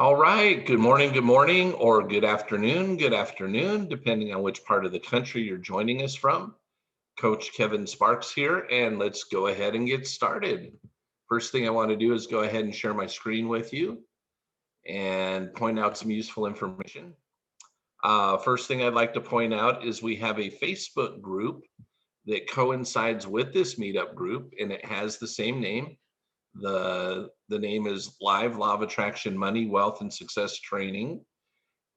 All right. Good morning, or good afternoon, depending on which part of the country you're joining us from. Coach Kevin Sparks here, and let's go ahead and get started. First thing I want to do is go ahead and share my screen with you and point out some useful information. First thing I'd like to point out is we have a Facebook group that coincides with this meetup group, and it has the same name. The name is Live Law of Attraction Money, Wealth, and Success Training.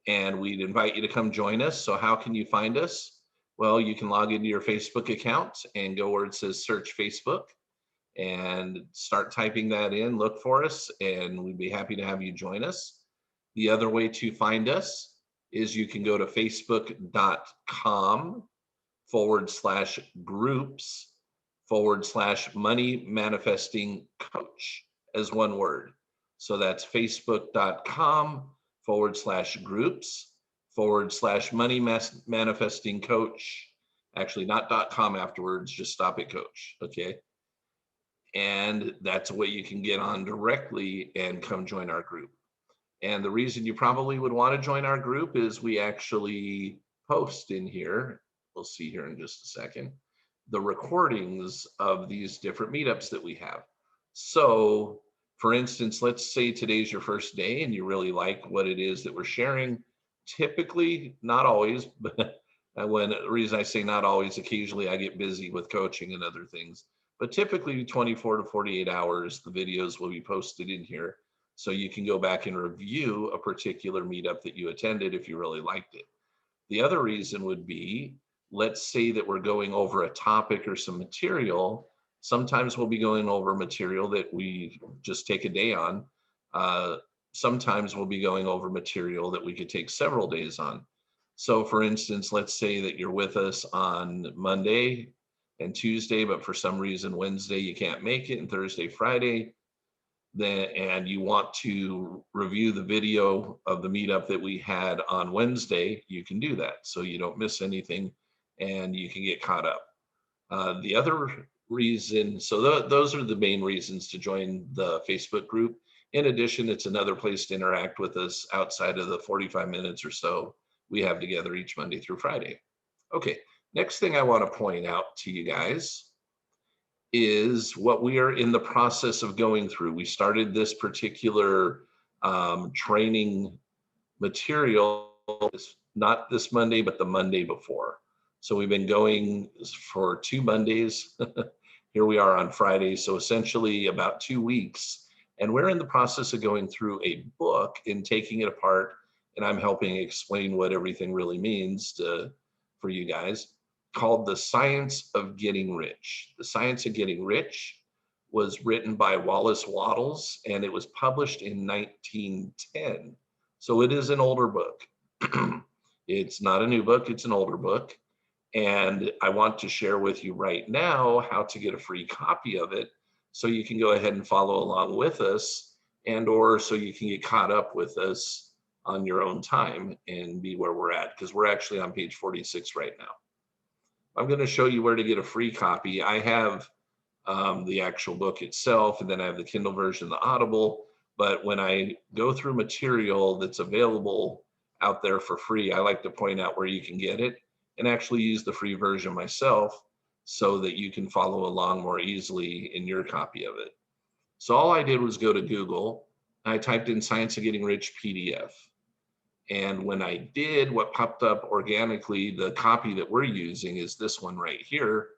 And we'd invite you to come join us. So how can you find us? Well, you can log into your Facebook account and go where it says search Facebook and start typing that in, look for us, and we'd be happy to have you join us. The other way to find us is you can go to facebook.com/groups/money manifesting coach as one word. So that's facebook.com/groups/money manifesting coach. Actually, not .com afterwards, just stop at coach. Okay. And that's a way you can get on directly and come join our group. And the reason you probably would want to join our group is we actually post in here. We'll see here in just a second, the recordings of these different meetups that we have. So for instance, let's say today's your first day and you really like what it is that we're sharing. Typically, not always, but the reason I say not always, occasionally I get busy with coaching and other things, but typically 24 to 48 hours, the videos will be posted in here. So you can go back and review a particular meetup that you attended if you really liked it. The other reason would be, let's say that we're going over a topic or some material. Sometimes we'll be going over material that we just take a day on. Sometimes we'll be going over material that we could take several days on. So for instance, let's say that you're with us on Monday and Tuesday, but for some reason Wednesday you can't make it, and Thursday, Friday, and you want to review the video of the meetup that we had on Wednesday, you can do that so you don't miss anything and you can get caught up. The other reason, so those are the main reasons to join the Facebook group. In addition, it's another place to interact with us outside of the 45 minutes or so we have together each Monday through Friday. Okay, next thing I want to point out to you guys is what we are in the process of going through. We started this particular training material, not this Monday, but the Monday before. So we've been going for 2 Mondays. Here we are on Friday. So essentially about 2 weeks. And we're in the process of going through a book and taking it apart. And I'm helping explain what everything really means for you guys, called The Science of Getting Rich. The Science of Getting Rich was written by Wallace Wattles, and it was published in 1910. So it is an older book. It's not a new book, it's an older book. And I want to share with you right now how to get a free copy of it so you can go ahead and follow along with us, and or so you can get caught up with us on your own time and be where we're at, because we're actually on page 46 right now. I'm going to show you where to get a free copy. I have the actual book itself, and then I have the Kindle version, the Audible. But when I go through material that's available out there for free, I like to point out where you can get it and actually use the free version myself so that you can follow along more easily in your copy of it. So all I did was go to Google. I typed in Science of Getting Rich PDF. And when I did, what popped up organically, the copy that we're using is this one right here.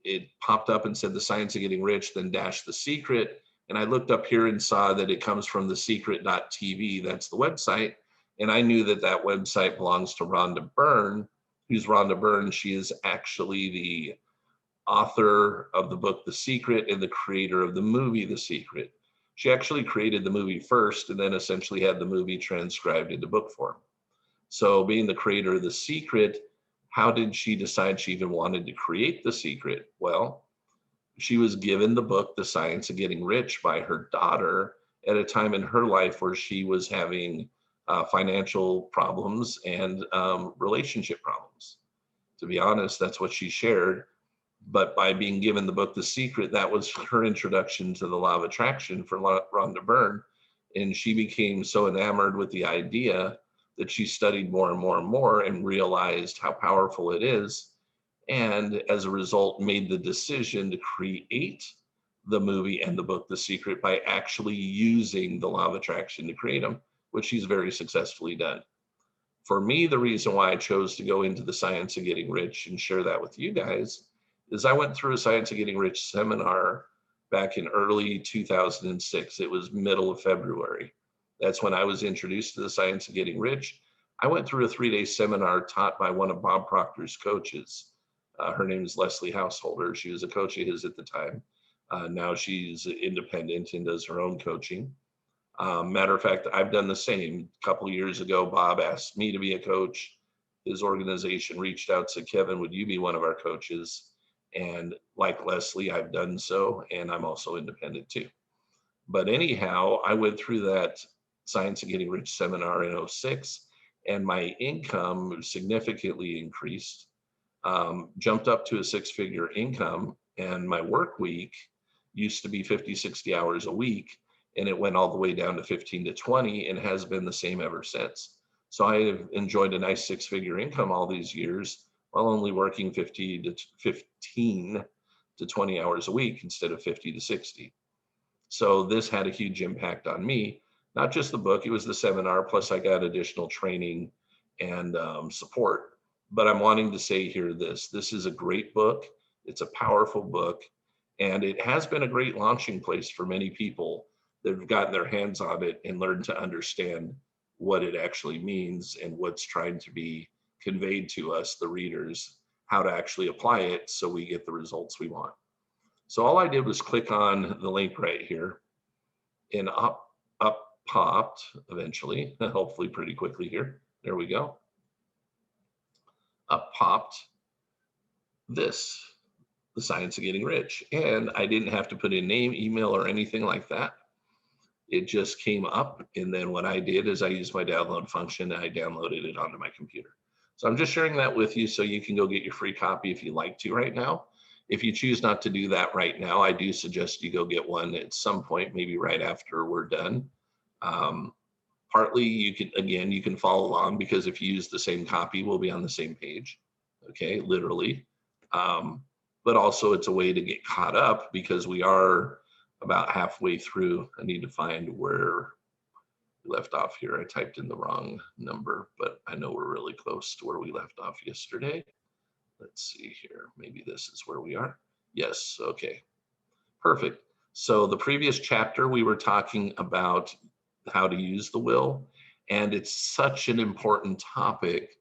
It popped up and said The Science of Getting Rich, then dash The Secret. And I looked up here and saw that it comes from thesecret.tv. That's the website. And I knew that that website belongs to Rhonda Byrne. Who's Rhonda Byrne? She is actually the author of the book The Secret and the creator of the movie The Secret. She actually created the movie first and then essentially had the movie transcribed into book form. So being the creator of The Secret, how did she decide she even wanted to create The Secret? Well, she was given the book, The Science of Getting Rich, by her daughter at a time in her life where she was having financial problems and relationship problems. To be honest, that's what she shared. But by being given the book, The Secret, that was her introduction to the law of attraction for Rhonda Byrne. And she became so enamored with the idea that she studied more and more and more and realized how powerful it is. And as a result, made the decision to create the movie and the book, The Secret, by actually using the law of attraction to create them, which she's very successfully done. For me, the reason why I chose to go into the science of getting rich and share that with you guys is I went through a science of getting rich seminar back in early 2006. It was middle of February. That's when I was introduced to the science of getting rich. I went through a 3-day seminar taught by one of Bob Proctor's coaches. Her name is Leslie Householder. She was a coach of his at the time. Now she's independent and does her own coaching. Matter of fact, I've done the same. A couple of years ago, Bob asked me to be a coach. His organization reached out, said, Kevin, would you be one of our coaches? And like Leslie, I've done so, and I'm also independent too. But anyhow, I went through that Science of Getting Rich seminar in 06, and my income significantly increased, jumped up to a 6-figure income, and my work week used to be 50, 60 hours a week, and it went all the way down to 15 to 20 and has been the same ever since. So I have enjoyed a nice 6-figure income all these years while only working 15 to 20 hours a week instead of 50 to 60. So this had a huge impact on me, not just the book, it was the seminar, plus I got additional training and support. But I'm wanting to say here this is a great book. It's a powerful book, and it has been a great launching place for many people that have gotten their hands on it and learned to understand what it actually means and what's trying to be conveyed to us, the readers, how to actually apply it so we get the results we want. So all I did was click on the link right here, and up popped eventually, hopefully pretty quickly here. There we go. Up popped this, The Science of Getting Rich. And I didn't have to put in name, email, or anything like that. It just came up, and then what I did is I used my download function and I downloaded it onto my computer. So I'm just sharing that with you so you can go get your free copy if you like to right now. If you choose not to do that right now, I do suggest you go get one at some point, maybe right after we're done. Partly you can follow along, because if you use the same copy, we'll be on the same page, okay, literally. But also it's a way to get caught up because we are about halfway through. I need to find where we left off here. I typed in the wrong number, but I know we're really close to where we left off yesterday. Let's see here. Maybe this is where we are. Yes, okay, perfect. So the previous chapter, we were talking about how to use the will, and it's such an important topic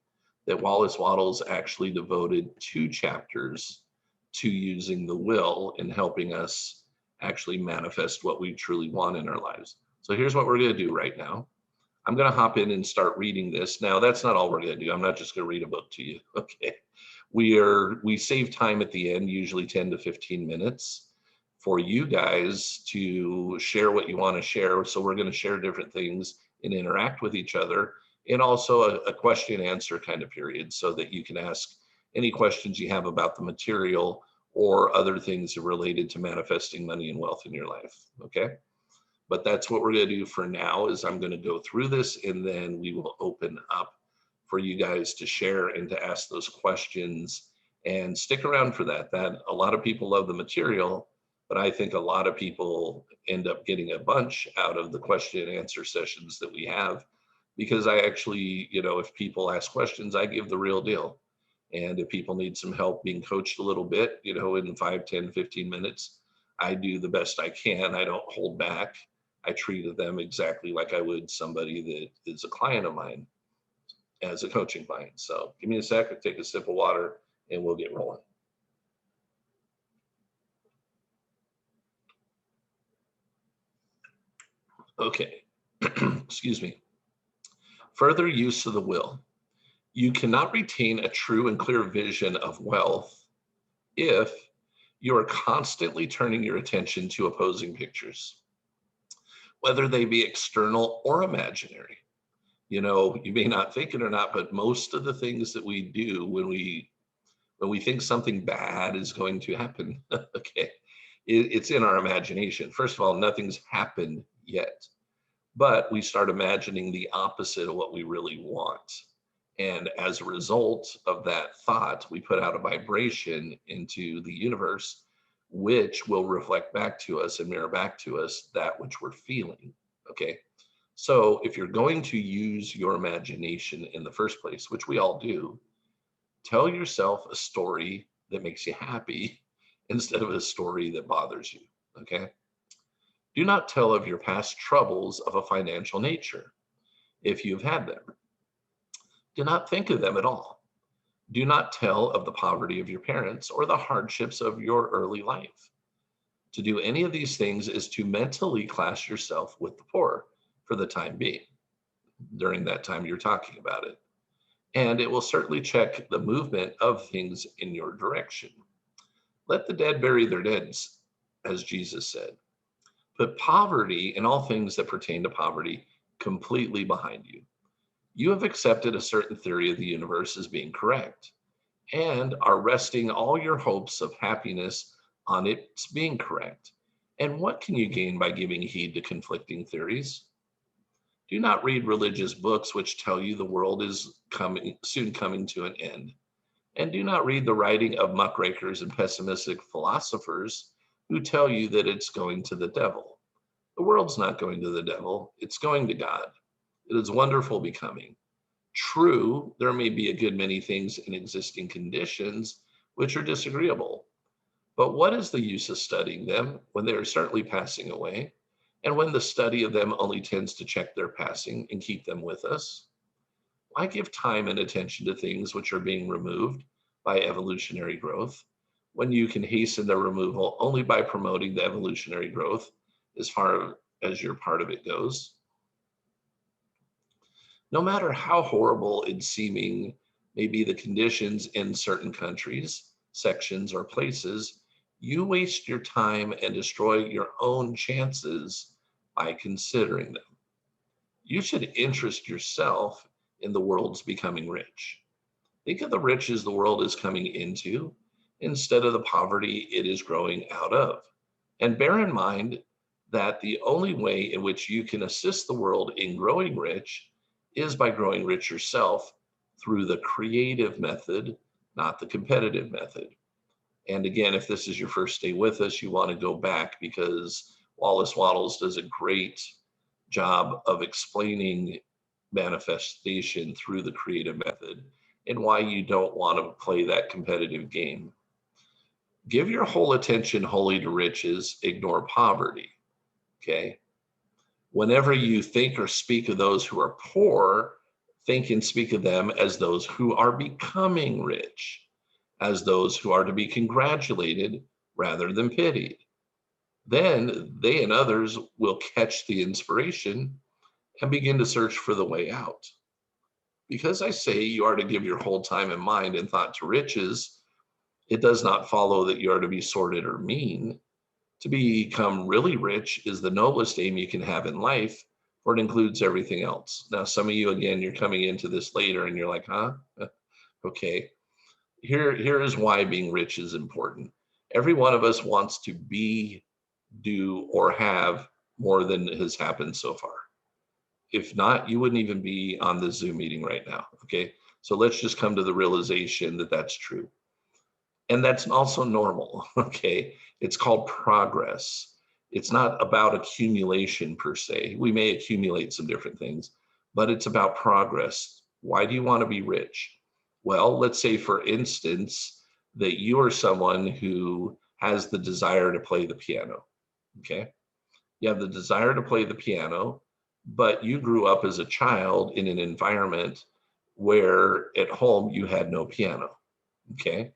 that Wallace Wattles actually devoted 2 chapters to using the will and helping us actually manifest what we truly want in our lives. So here's what we're going to do right now. I'm going to hop in and start reading this. Now, that's not all we're going to do. I'm not just going to read a book to you. Okay. We save time at the end, usually 10 to 15 minutes for you guys to share what you want to share. So we're going to share different things and interact with each other, and also a question and answer kind of period so that you can ask any questions you have about the material or other things related to manifesting money and wealth in your life, okay? But that's what we're gonna do for now, is I'm gonna go through this, and then we will open up for you guys to share and to ask those questions, and stick around for that. That a lot of people love the material, but I think a lot of people end up getting a bunch out of the question and answer sessions that we have, because I actually, if people ask questions, I give the real deal. And if people need some help being coached a little bit, in 5, 10, 15 minutes, I do the best I can. I don't hold back. I treat them exactly like I would somebody that is a client of mine as a coaching client. So give me a sec, I'll take a sip of water and we'll get rolling. Okay, excuse me. Further use of the will. You cannot retain a true and clear vision of wealth if you are constantly turning your attention to opposing pictures, whether they be external or imaginary. You may not think it or not, but most of the things that we do when we think something bad is going to happen, okay, it's in our imagination. First of all, nothing's happened yet. but we start imagining the opposite of what we really want. And as a result of that thought, we put out a vibration into the universe, which will reflect back to us and mirror back to us that which we're feeling. Okay. So if you're going to use your imagination in the first place, which we all do, tell yourself a story that makes you happy instead of a story that bothers you. Okay. Do not tell of your past troubles of a financial nature if you've had them. Do not think of them at all. Do not tell of the poverty of your parents or the hardships of your early life. To do any of these things is to mentally class yourself with the poor for the time being, during that time you're talking about it. And it will certainly check the movement of things in your direction. Let the dead bury their dead, as Jesus said. Put poverty and all things that pertain to poverty completely behind you. You have accepted a certain theory of the universe as being correct and are resting all your hopes of happiness on its being correct. And what can you gain by giving heed to conflicting theories? Do not read religious books which tell you the world is soon coming to an end. And do not read the writing of muckrakers and pessimistic philosophers who tell you that it's going to the devil. The world's not going to the devil, it's going to God. It is wonderful becoming. True, there may be a good many things in existing conditions which are disagreeable. But what is the use of studying them when they are certainly passing away, and when the study of them only tends to check their passing and keep them with us? Why give time and attention to things which are being removed by evolutionary growth, when you can hasten their removal only by promoting the evolutionary growth as far as your part of it goes? No matter how horrible and seeming may be the conditions in certain countries, sections, or places, you waste your time and destroy your own chances by considering them. You should interest yourself in the world's becoming rich. Think of the riches the world is coming into instead of the poverty it is growing out of. And bear in mind that the only way in which you can assist the world in growing rich is by growing rich yourself through the creative method, not the competitive method. And again, if this is your first day with us, you want to go back because Wallace Wattles does a great job of explaining manifestation through the creative method and why you don't want to play that competitive game. Give your whole attention wholly to riches, ignore poverty. Okay. Whenever you think or speak of those who are poor, think and speak of them as those who are becoming rich, as those who are to be congratulated rather than pitied. Then they and others will catch the inspiration and begin to search for the way out. Because I say you are to give your whole time and mind and thought to riches, it does not follow that you are to be sordid or mean. To become really rich is the noblest aim you can have in life, for it includes everything else. Now, some of you, again, you're coming into this later and you're like, huh? Okay. Here is why being rich is important. Every one of us wants to be, do, or have more than has happened so far. If not, you wouldn't even be on this Zoom meeting right now. Okay. So let's just come to the realization that that's true. And that's also normal. Okay. It's called progress. It's not about accumulation per se. We may accumulate some different things, but it's about progress. Why do you want to be rich? Well, let's say, for instance, that you are someone who has the desire to play the piano. Okay. You have the desire to play the piano, but you grew up as a child in an environment where at home you had no piano. Okay.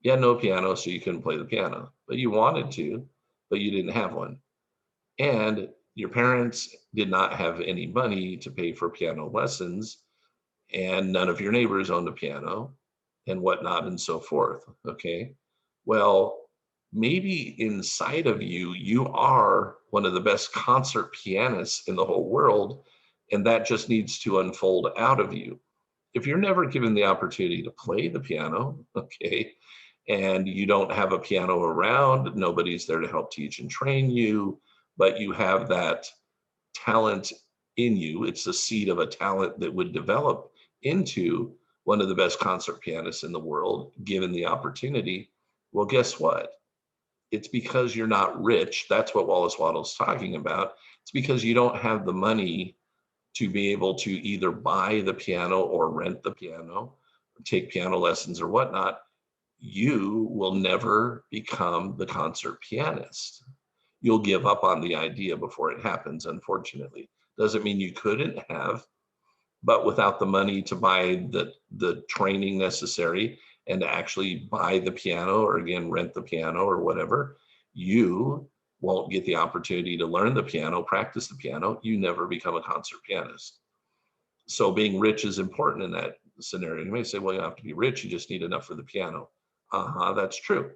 You had no piano, so you couldn't play the piano, but you wanted to, but you didn't have one. And your parents did not have any money to pay for piano lessons, and none of your neighbors owned a piano and whatnot and so forth. Okay. Well, maybe inside of you, you are one of the best concert pianists in the whole world, and that just needs to unfold out of you. If you're never given the opportunity to play the piano, okay, and you don't have a piano around, nobody's there to help teach and train you, but you have that talent in you. It's the seed of a talent that would develop into one of the best concert pianists in the world, given the opportunity. Well, guess what? It's because you're not rich. That's what Wallace Wattles talking about. It's because you don't have the money to be able to either buy the piano or rent the piano, take piano lessons or whatnot. You will never become the concert pianist. You'll give up on the idea before it happens, unfortunately. Doesn't mean you couldn't have, but without the money to buy the training necessary and to actually buy the piano, or again, rent the piano or whatever, you won't get the opportunity to learn the piano, practice the piano. You never become a concert pianist. So being rich is important in that scenario. You may say, well, you don't have to be rich, you just need enough for the piano. That's true.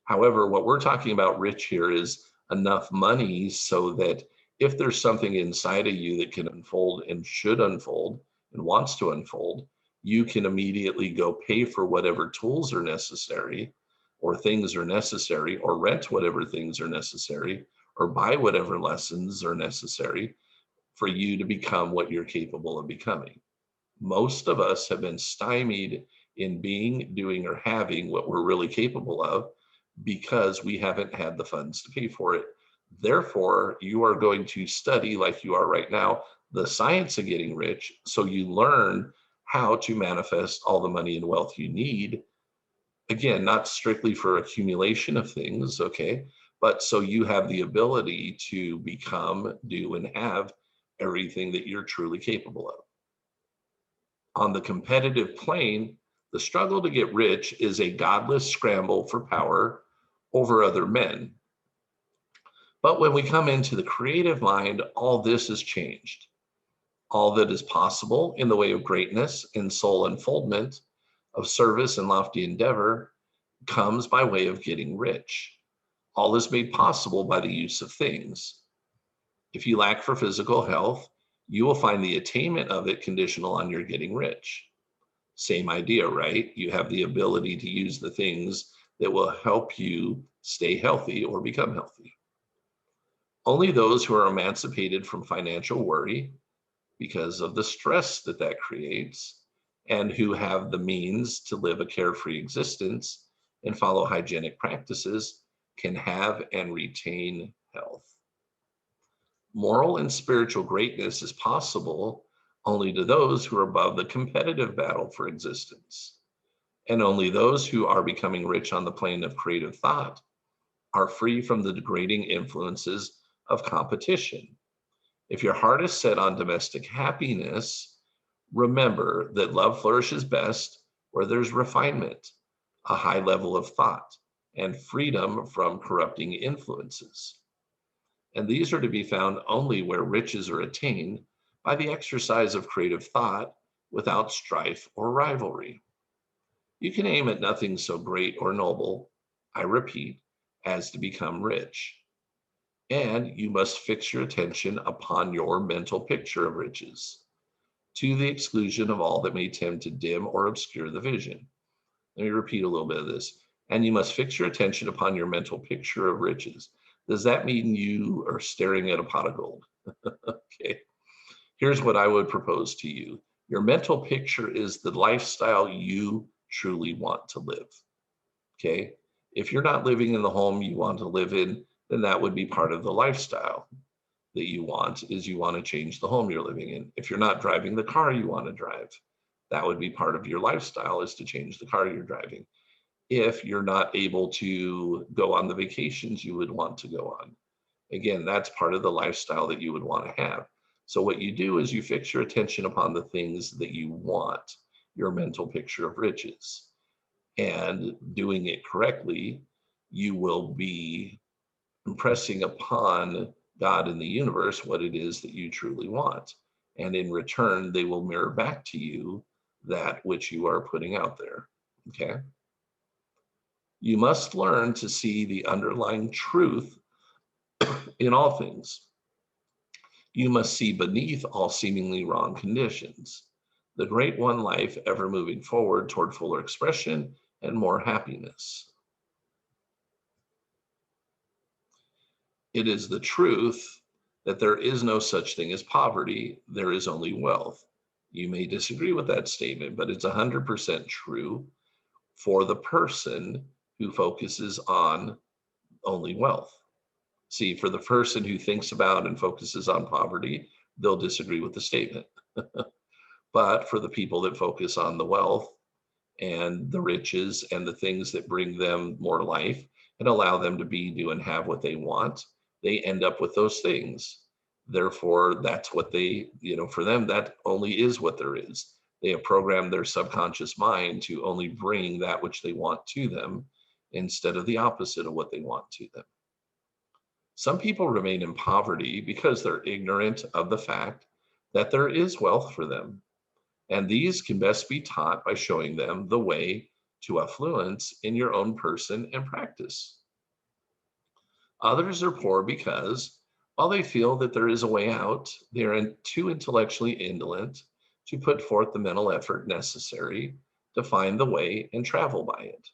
However, what we're talking about rich here is enough money so that if there's something inside of you that can unfold and should unfold and wants to unfold, you can immediately go pay for whatever tools are necessary or things are necessary, or rent whatever things are necessary, or buy whatever lessons are necessary for you to become what you're capable of becoming. Most of us have been stymied in being, doing, or having what we're really capable of because we haven't had the funds to pay for it. Therefore, you are going to study, like you are right now, the science of getting rich, so you learn how to manifest all the money and wealth you need. Again, not strictly for accumulation of things, okay, but so you have the ability to become, do, and have everything that you're truly capable of. On the competitive plane, the struggle to get rich is a godless scramble for power over other men. But when we come into the creative mind, all this has changed. All that is possible in the way of greatness and soul unfoldment, of service and lofty endeavor, comes by way of getting rich. All is made possible by the use of things. If you lack for physical health, you will find the attainment of it conditional on your getting rich. Same idea, right? You have the ability to use the things that will help you stay healthy or become healthy. Only those who are emancipated from financial worry because of the stress that that creates, and who have the means to live a carefree existence and follow hygienic practices, can have and retain health. Moral and spiritual greatness is possible only to those who are above the competitive battle for existence. And only those who are becoming rich on the plane of creative thought are free from the degrading influences of competition. If your heart is set on domestic happiness, remember that love flourishes best where there's refinement, a high level of thought, and freedom from corrupting influences. And these are to be found only where riches are attained by the exercise of creative thought without strife or rivalry. You can aim at nothing so great or noble, I repeat, as to become rich. And you must fix your attention upon your mental picture of riches, to the exclusion of all that may tend to dim or obscure the vision. Let me repeat a little bit of this. And you must fix your attention upon your mental picture of riches. Does that mean you are staring at a pot of gold? Okay. Here's what I would propose to you. Your mental picture is the lifestyle you truly want to live. Okay. If you're not living in the home you want to live in, then that would be part of the lifestyle that you want, is you want to change the home you're living in. If you're not driving the car you want to drive, that would be part of your lifestyle, is to change the car you're driving. If you're not able to go on the vacations you would want to go on, again, that's part of the lifestyle that you would want to have. So what you do is you fix your attention upon the things that you want, your mental picture of riches. And doing it correctly, you will be impressing upon God and the universe what it is that you truly want. And in return, they will mirror back to you that which you are putting out there. Okay. You must learn to see the underlying truth in all things. You must see beneath all seemingly wrong conditions the great one life ever moving forward toward fuller expression and more happiness. It is the truth that there is no such thing as poverty, there is only wealth. You may disagree with that statement, but it's 100% true for the person who focuses on only wealth. See, for the person who thinks about and focuses on poverty, they'll disagree with the statement. But for the people that focus on the wealth and the riches and the things that bring them more life and allow them to be, do, and have what they want, they end up with those things. Therefore, that's what they, for them, that only is what there is. They have programmed their subconscious mind to only bring that which they want to them instead of the opposite of what they want to them. Some people remain in poverty because they're ignorant of the fact that there is wealth for them. And these can best be taught by showing them the way to affluence in your own person and practice. Others are poor because, while they feel that there is a way out, they are too intellectually indolent to put forth the mental effort necessary to find the way and travel by it.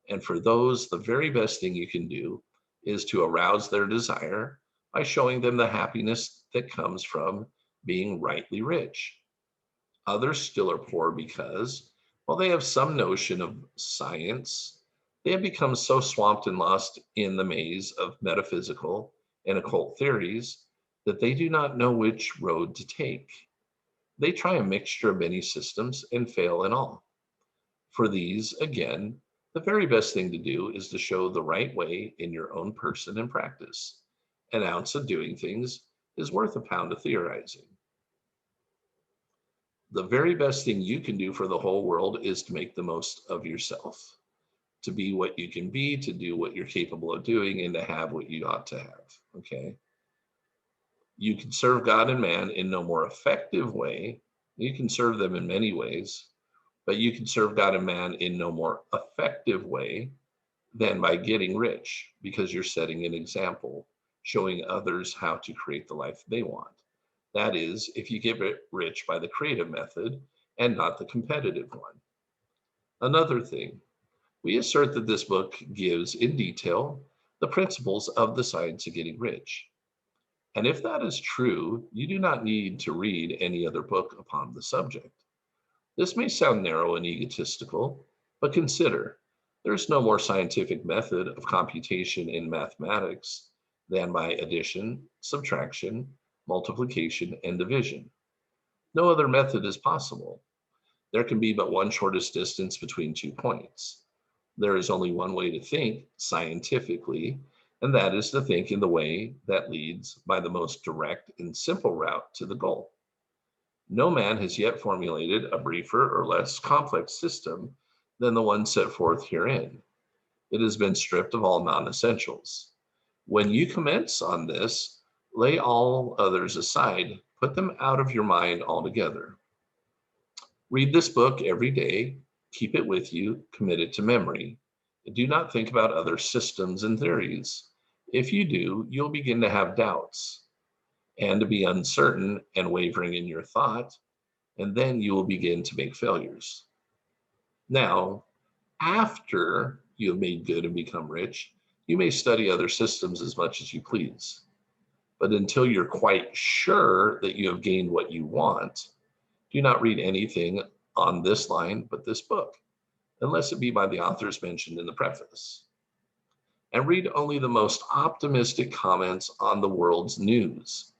And for those, the very best thing you can do is to arouse their desire by showing them the happiness that comes from being rightly rich. Others still are poor because, while they have some notion of science, they have become so swamped and lost in the maze of metaphysical and occult theories that they do not know which road to take. They try a mixture of many systems and fail in all. For these, again, the very best thing to do is to show the right way in your own person and practice. An ounce of doing things is worth a pound of theorizing. The very best thing you can do for the whole world is to make the most of yourself, to be what you can be, to do what you're capable of doing, and to have what you ought to have. Okay. You can serve God and man in no more effective way. You can serve them in many ways, but you can serve God and man in no more effective way than by getting rich, because you're setting an example, showing others how to create the life they want. That is, if you get rich by the creative method and not the competitive one. Another thing, we assert that this book gives in detail the principles of the science of getting rich. And if that is true, you do not need to read any other book upon the subject. This may sound narrow and egotistical, but consider there's no more scientific method of computation in mathematics than by addition, subtraction, multiplication, and division. No other method is possible. There can be but one shortest distance between 2 points. There is only one way to think scientifically, and that is to think in the way that leads by the most direct and simple route to the goal. No man has yet formulated a briefer or less complex system than the one set forth herein. It has been stripped of all non-essentials. When you commence on this, lay all others aside, put them out of your mind altogether. Read this book every day, keep it with you, commit it to memory. Do not think about other systems and theories. If you do, you'll begin to have doubts and to be uncertain and wavering in your thought, and then you will begin to make failures. Now, after you have made good and become rich, you may study other systems as much as you please. But until you're quite sure that you have gained what you want, do not read anything on this line but this book, unless it be by the authors mentioned in the preface. And read only the most optimistic comments on the world's news,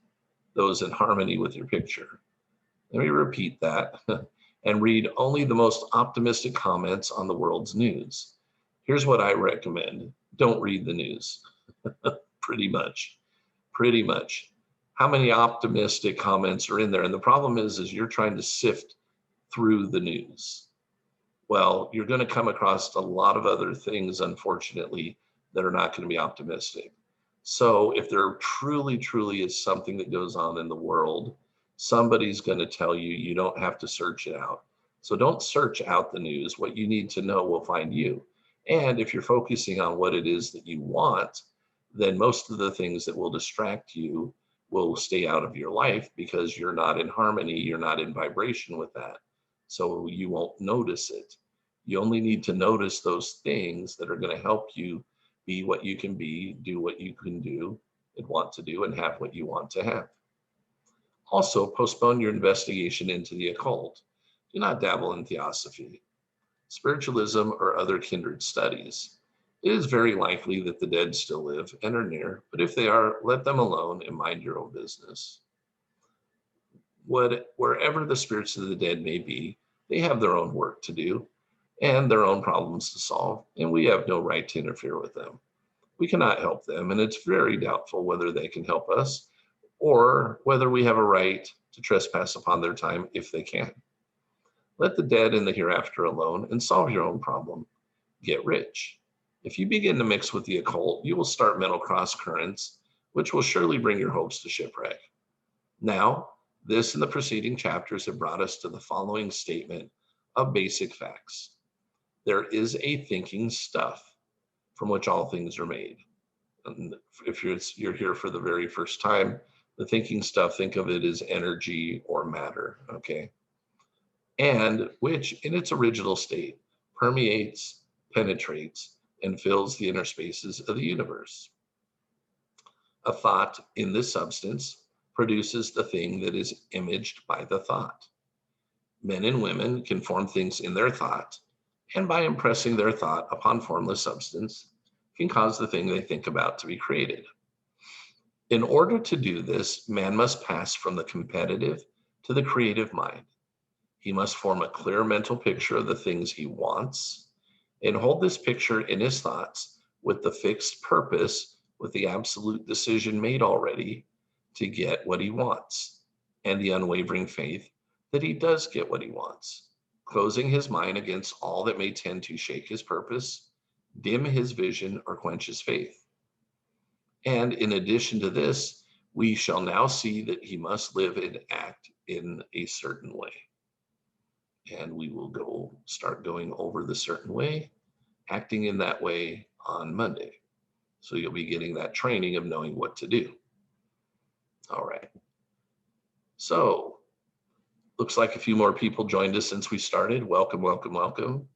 those in harmony with your picture. Let me repeat that. And read only the most optimistic comments on the world's news. Here's what I recommend. Don't read the news. Pretty much. Pretty much. How many optimistic comments are in there? And the problem is you're trying to sift through the news. Well, you're going to come across a lot of other things, unfortunately, that are not going to be optimistic. So if there truly, truly is something that goes on in the world, somebody's going to tell you you don't have to search it out. So don't search out the news. What you need to know will find you. And if you're focusing on what it is that you want, then most of the things that will distract you will stay out of your life because you're not in harmony, you're not in vibration with that. So you won't notice it. You only need to notice those things that are going to help you be what you can be, do what you can do, and want to do and have what you want to have. Also, postpone your investigation into the occult. Do not dabble in theosophy, spiritualism, or other kindred studies. It is very likely that the dead still live and are near, but if they are, let them alone and mind your own business. Wherever the spirits of the dead may be, they have their own work to do and their own problems to solve, and we have no right to interfere with them. We cannot help them, and it's very doubtful whether they can help us or whether we have a right to trespass upon their time if they can. Let the dead and the hereafter alone and solve your own problem. Get rich. If you begin to mix with the occult, you will start mental cross currents, which will surely bring your hopes to shipwreck. Now, this and the preceding chapters have brought us to the following statement of basic facts. There is a thinking stuff from which all things are made. And if you're here for the very first time, the thinking stuff, think of it as energy or matter, okay? And which in its original state permeates, penetrates, and fills the inner spaces of the universe. A thought in this substance produces the thing that is imaged by the thought. Men and women can form things in their thought, and by impressing their thought upon formless substance, can cause the thing they think about to be created. In order to do this, man must pass from the competitive to the creative mind. He must form a clear mental picture of the things he wants and hold this picture in his thoughts with the fixed purpose, with the absolute decision made already to get what he wants and the unwavering faith that he does get what he wants, closing his mind against all that may tend to shake his purpose, dim his vision, or quench his faith. And in addition to this, we shall now see that he must live and act in a certain way. And we will start going over the certain way, acting in that way on Monday. So you'll be getting that training of knowing what to do. All right. So looks like a few more people joined us since we started. Welcome, welcome, welcome.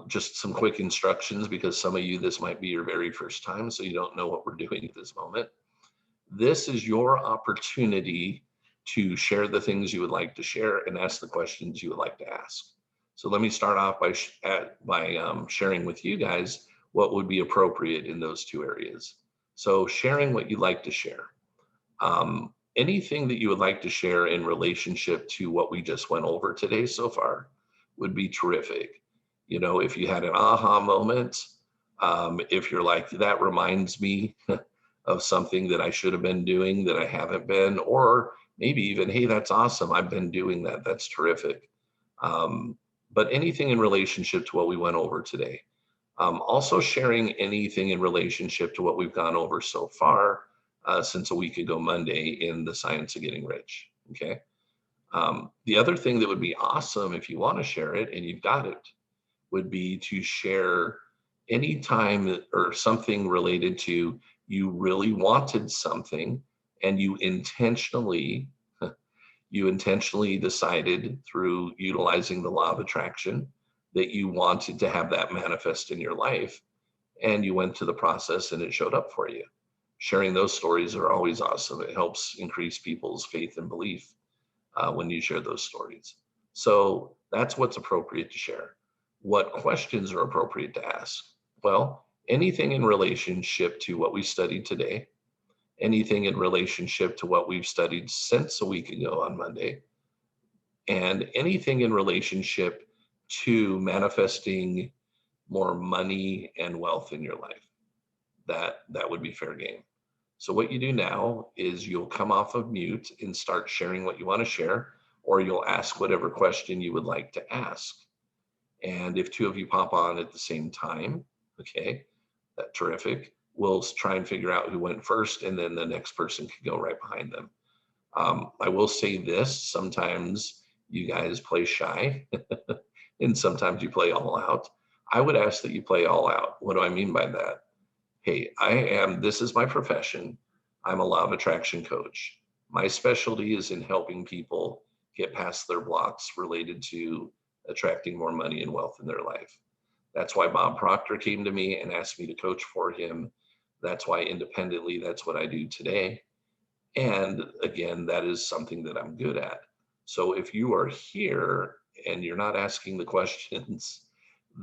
Just some quick instructions, because some of you, this might be your very first time, so you don't know what we're doing at this moment. This is your opportunity to share the things you would like to share and ask the questions you would like to ask. So let me start off by sharing with you guys what would be appropriate in those two areas. So sharing what you'd like to share. Anything that you would like to share in relationship to what we just went over today so far would be terrific. You know, if you had an aha moment, if you're like, that reminds me of something that I should have been doing that I haven't been, or maybe even, hey, that's awesome, I've been doing that, that's terrific. But anything in relationship to what we went over today. Also sharing anything in relationship to what we've gone over so far since a week ago Monday in the Science of Getting Rich, okay? The other thing that would be awesome if you want to share it and you've got it would be to share any time or something related to you really wanted something and you intentionally decided through utilizing the law of attraction that you wanted to have that manifest in your life, and you went to the process and it showed up for you. Sharing those stories are always awesome. It helps increase people's faith and belief when you share those stories. So that's what's appropriate to share. What questions are appropriate to ask? Well, anything in relationship to what we studied today, anything in relationship to what we've studied since a week ago on Monday, and anything in relationship to manifesting more money and wealth in your life. That would be fair game. So what you do now is you'll come off of mute and start sharing what you want to share, or you'll ask whatever question you would like to ask. And if two of you pop on at the same time, okay, that's terrific. We'll try and figure out who went first, and then the next person could go right behind them. I will say this, sometimes you guys play shy, and sometimes you play all out. I would ask that you play all out. What do I mean by that? Hey, this is my profession. I'm a law of attraction coach. My specialty is in helping people get past their blocks related to attracting more money and wealth in their life. That's why Bob Proctor came to me and asked me to coach for him That's why independently, that's what I do today. And again, that is something that I'm good at. So if you are here and you're not asking the questions,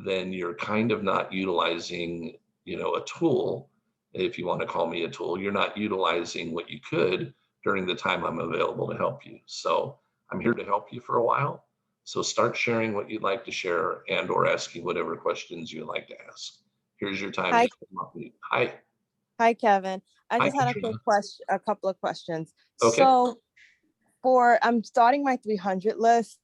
then you're kind of not utilizing, a tool. If you want to call me a tool, you're not utilizing what you could during the time I'm available to help you. So I'm here to help you for a while. So start sharing what you'd like to share and or asking whatever questions you'd like to ask. Here's your time to Hi, come up. Hi. hi, Kevin. I Hi, just had a quick Katrina. question, a couple of questions. Okay. So I'm starting my 300 list.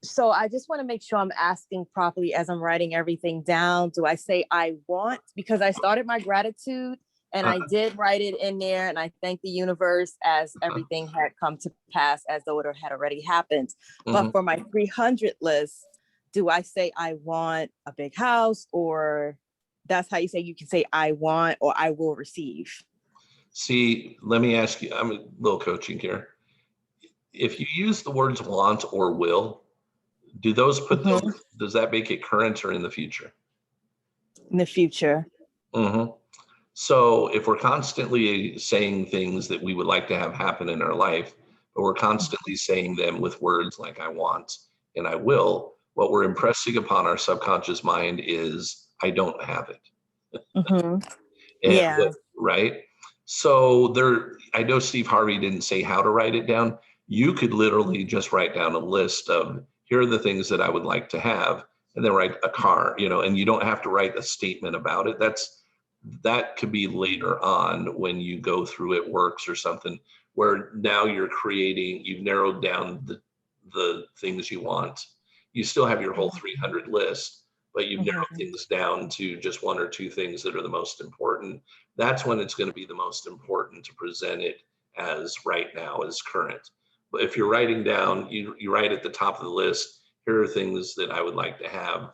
So I just want to make sure I'm asking properly as I'm writing everything down. Do I say I want? Because I started my gratitude and I Uh-huh. did write it in there, and I thank the universe as Uh-huh. everything had come to pass as though it had already happened. But Mhm. for my 300 list, do I say I want a big house, or that's how you say, you can say I want or I will receive? See, let me ask you, I'm a little coaching here. If you use the words want or will, do those put Mhm. those, does that make it current or in the future? In the future. hmm So if we're constantly saying things that we would like to have happen in our life, but we're constantly saying them with words like I want and I will, what we're impressing upon our subconscious mind is I don't have it. Mhm. And Yeah. right? So there, I know Steve Harvey didn't say how to write it down. You could literally just write down a list of here are the things that I would like to have, and then write a car, and you don't have to write a statement about it. That could be later on when you go through it works or something where now you've narrowed down the things you want. You still have your whole 300 list, but you've narrowed Mhm. things down to just one or two things that are the most important. That's when it's going to be the most important to present it as right now, as current. But if you're writing down, you write at the top of the list, here are things that I would like to have,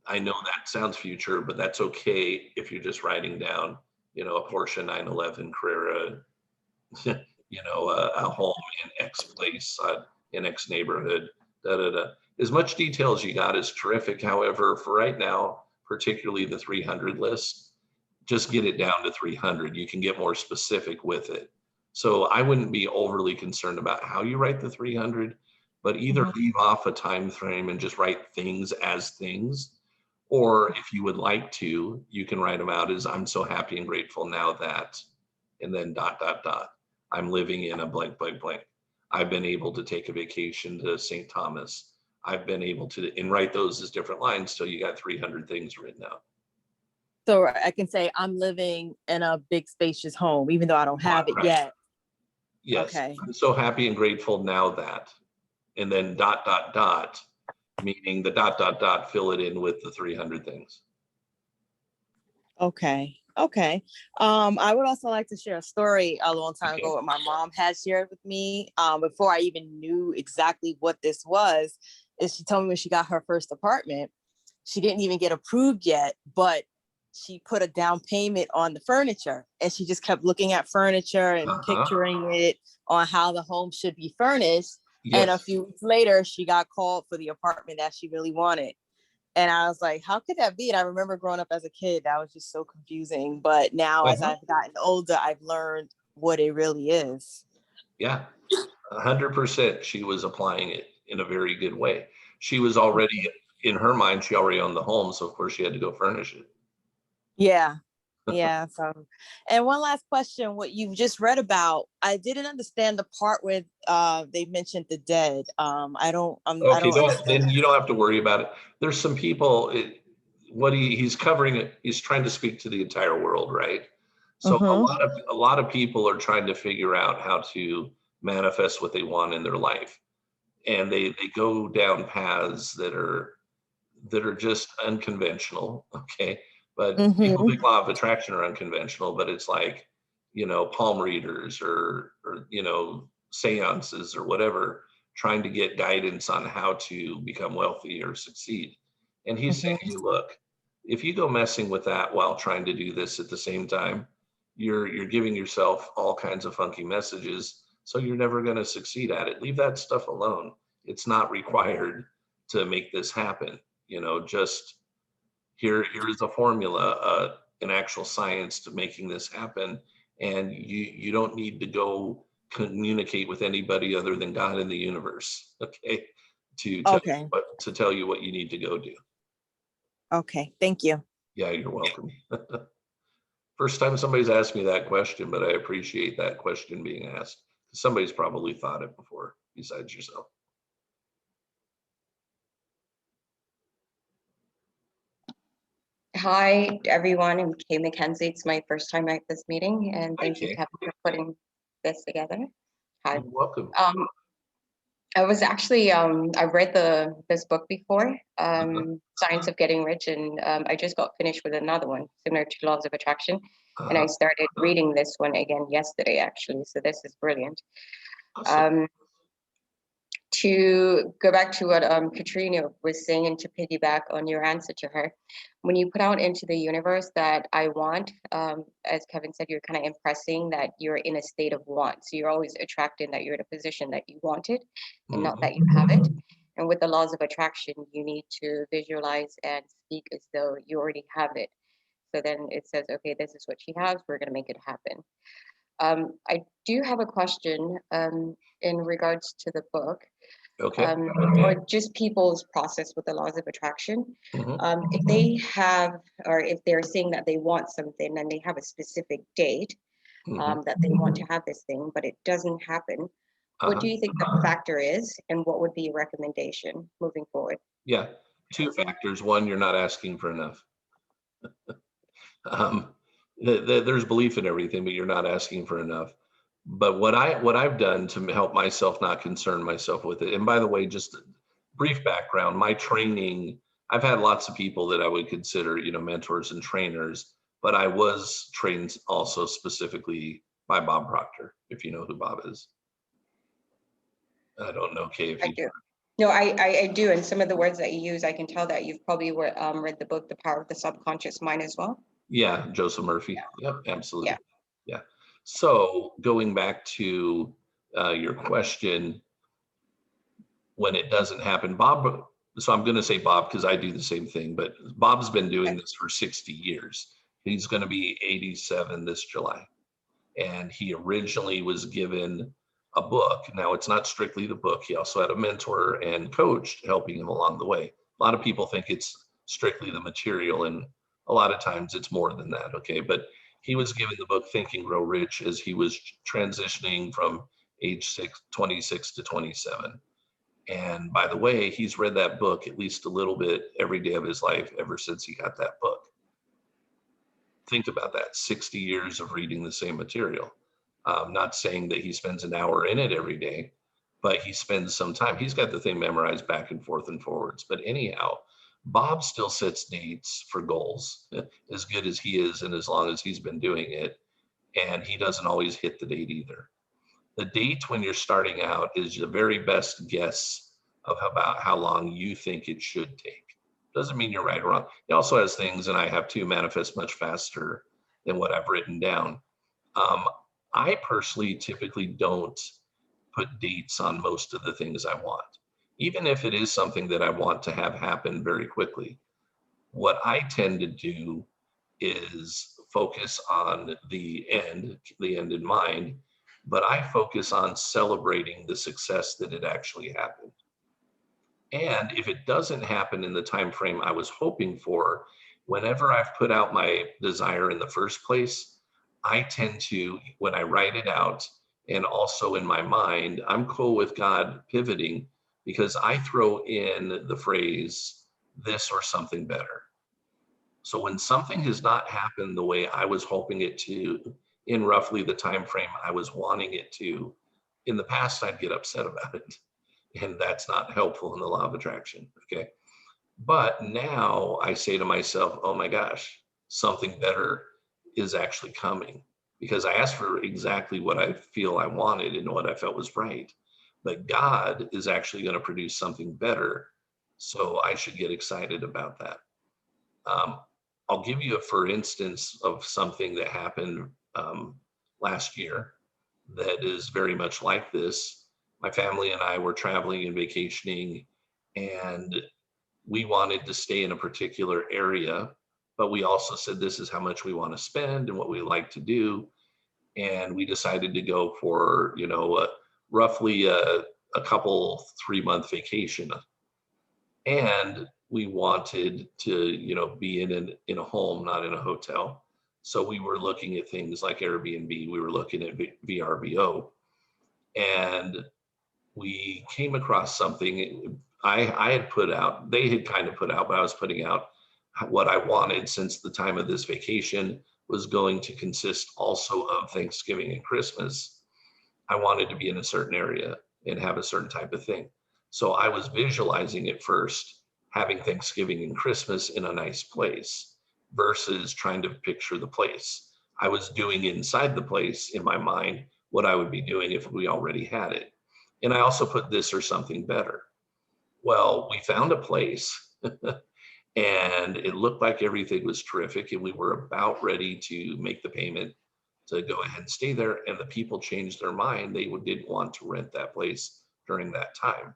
I know that sounds future, but that's okay if you're just writing down, a Porsche 911 Carrera, a home in X place, in X neighborhood, da da da. As much detail as you got is terrific. However, for right now, particularly the 300 list, just get it down to 300. You can get more specific with it. So I wouldn't be overly concerned about how you write the 300, but either Mhm. leave off a time frame and just write things as things, or if you would like to, you can write them out as I'm so happy and grateful now that, and then dot, dot, dot. I'm living in a blank, blank, blank. I've been able to take a vacation to St. Thomas. I've been able to, and write those as different lines till you got 300 things written out. So I can say I'm living in a big spacious home, even though I don't have it Right. yet. Yes. Okay. I'm so happy and grateful now that, and then dot, dot, dot, meaning the dot, dot, dot, fill it in with the 300 things. Okay. Okay. I would also like to share a story a long time Okay. ago what my mom had shared with me. Before I even knew exactly what this was, is she told me when she got her first apartment, she didn't even get approved yet, but she put a down payment on the furniture, and she just kept looking at furniture and Uh-huh. picturing it on how the home should be furnished. And a Yes. few weeks later, she got called for the apartment that she really wanted. And I was like, how could that be? And I remember growing up as a kid, that was just so confusing. But now, as Uh-huh. I've gotten older, I've learned what it really is. Yeah. 100% she was applying it in a very good way. She was already, in her mind, she already owned the home, so of course she had to go furnish it. Yeah. Yeah. So, and one last question: what you've just read about, I didn't understand the part where they mentioned the dead. I Okay, don't understand. then you don't have to worry about it. There's some people, what he's covering it, he's trying to speak to the entire world, right? So Mm-hmm. a lot of people are trying to figure out how to manifest what they want in their life. And they go down paths that are just unconventional, okay? But people Mm-hmm. think law of attraction are unconventional, but it's like, palm readers or seances or whatever, trying to get guidance on how to become wealthy or succeed. And he's saying, Mm-hmm. hey, look, if you go messing with that while trying to do this at the same time, you're giving yourself all kinds of funky messages. So you're never going to succeed at it. Leave that stuff alone. It's not required to make this happen. Just here's a formula. an actual science to making this happen. And you don't need to go communicate with anybody other than God in the universe, okay, Okay. to tell you what you need to go do. Okay. Thank you. Yeah, you're welcome. First time somebody's asked me that question, but I appreciate that question being asked. Somebody's probably thought it before besides yourself. Hi, everyone. I'm Kay McKenzie. It's my first time at this meeting, and Hi, thank you, Kay. Kevin, for putting this together. Hi. You're welcome. I was actually, I've read this book before, Science of Getting Rich, and I just got finished with another one, similar to Laws of Attraction, and I started reading this one again yesterday, actually, so this is brilliant. Awesome. To go back to what Katrina was saying and to piggyback on your answer to her, when you put out into the universe that I want, as Kevin said, you're kind of impressing that you're in a state of want. So you're always attracting that you're in a position that you want it and not that you have it. And with the laws of attraction, you need to visualize and speak as though you already have it. So then it says, okay, this is what she has. We're going to make it happen. I do have a question in regards to the book. Okay. Or just people's process with the laws of attraction. If they have, or if they're saying that they want something and they have a specific date that they want to have this thing, but it doesn't happen, what do you think the factor is, and what would be a recommendation moving forward? Yeah, two factors. One, you're not asking for enough. There's belief in everything, but you're not asking for enough. But what I've done to help myself not concern myself with it, and by the way, just a brief background, my training, I've had lots of people that I would consider, mentors and trainers, but I was trained also specifically by Bob Proctor, if you know who Bob is. I don't know, Kay, if I you do. No, I do. And some of the words that you use, I can tell that you've probably read the book, The Power of the Subconscious Mind as well. Yeah, Joseph Murphy. Yep, absolutely. Yeah. So going back to your question, when it doesn't happen, Bob, so I'm going to say Bob because I do the same thing, but Bob's been doing this for 60 years. He's going to be 87 this July. And he originally was given a book. Now, it's not strictly the book. He also had a mentor and coach helping him along the way. A lot of people think it's strictly the material, and a lot of times it's more than that, okay? But he was given the book Think and Grow Rich as he was transitioning from age 26 to 27. And by the way, he's read that book at least a little bit every day of his life ever since he got that book. Think about that, 60 years of reading the same material. Not saying that he spends an hour in it every day, but he spends some time. He's got the thing memorized back and forth and forwards. But anyhow, Bob still sets dates for goals as good as he is and as long as he's been doing it. And he doesn't always hit the date either. The date when you're starting out is the very best guess of about how long you think it should take. Doesn't mean you're right or wrong. He also has things, and I have to manifest much faster than what I've written down. I personally typically don't put dates on most of the things I want, even if it is something that I want to have happen very quickly. What I tend to do is focus on the end in mind, but I focus on celebrating the success that it actually happened. And if it doesn't happen in the time frame I was hoping for, whenever I've put out my desire in the first place, I tend to, when I write it out and also in my mind, I'm cool with God pivoting because I throw in the phrase, this or something better. So when something has not happened the way I was hoping it to, in roughly the time frame I was wanting it to, in the past, I'd get upset about it. And that's not helpful in the law of attraction, okay? But now I say to myself, oh my gosh, something better is actually coming, because I asked for exactly what I feel I wanted and what I felt was right. But God is actually going to produce something better. So I should get excited about that. I'll give you a for instance of something that happened last year that is very much like this. My family and I were traveling and vacationing, and we wanted to stay in a particular area, but we also said this is how much we want to spend and what we like to do. And we decided to go for, roughly a couple 3-month vacation. And we wanted to, be in a home, not in a hotel. So we were looking at things like Airbnb. We were looking at VRBO, and we came across something I had put out. They had kind of put out, but I was putting out what I wanted, since the time of this vacation was going to consist also of Thanksgiving and Christmas. I wanted to be in a certain area and have a certain type of thing. So I was visualizing it first, having Thanksgiving and Christmas in a nice place versus trying to picture the place. I was doing inside the place in my mind what I would be doing if we already had it. And I also put this or something better. Well, we found a place and it looked like everything was terrific. And we were about ready to make the payment to go ahead and stay there. And the people changed their mind. They didn't want to rent that place during that time.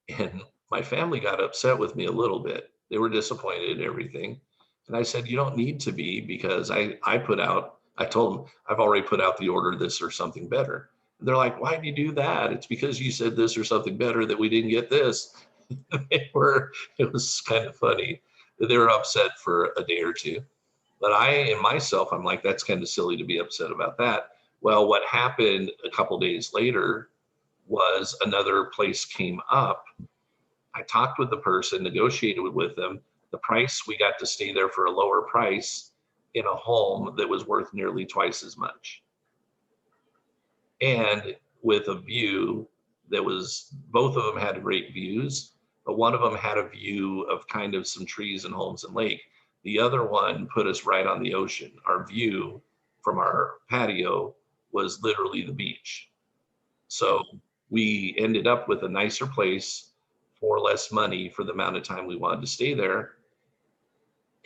And my family got upset with me a little bit. They were disappointed in everything. And I said, you don't need to be, because I told them, I've already put out the order, this or something better. And they're like, why'd you do that? It's because you said this or something better that we didn't get this. It was kind of funny. They were upset for a day or two. But in myself, I'm like, that's kind of silly to be upset about that. Well, what happened a couple days later was another place came up. I talked with the person, negotiated with them. The price, we got to stay there for a lower price in a home that was worth nearly twice as much. And with a view that was, both of them had great views, but one of them had a view of kind of some trees and homes and lake. The other one put us right on the ocean. Our view from our patio was literally the beach. So we ended up with a nicer place for less money for the amount of time we wanted to stay there.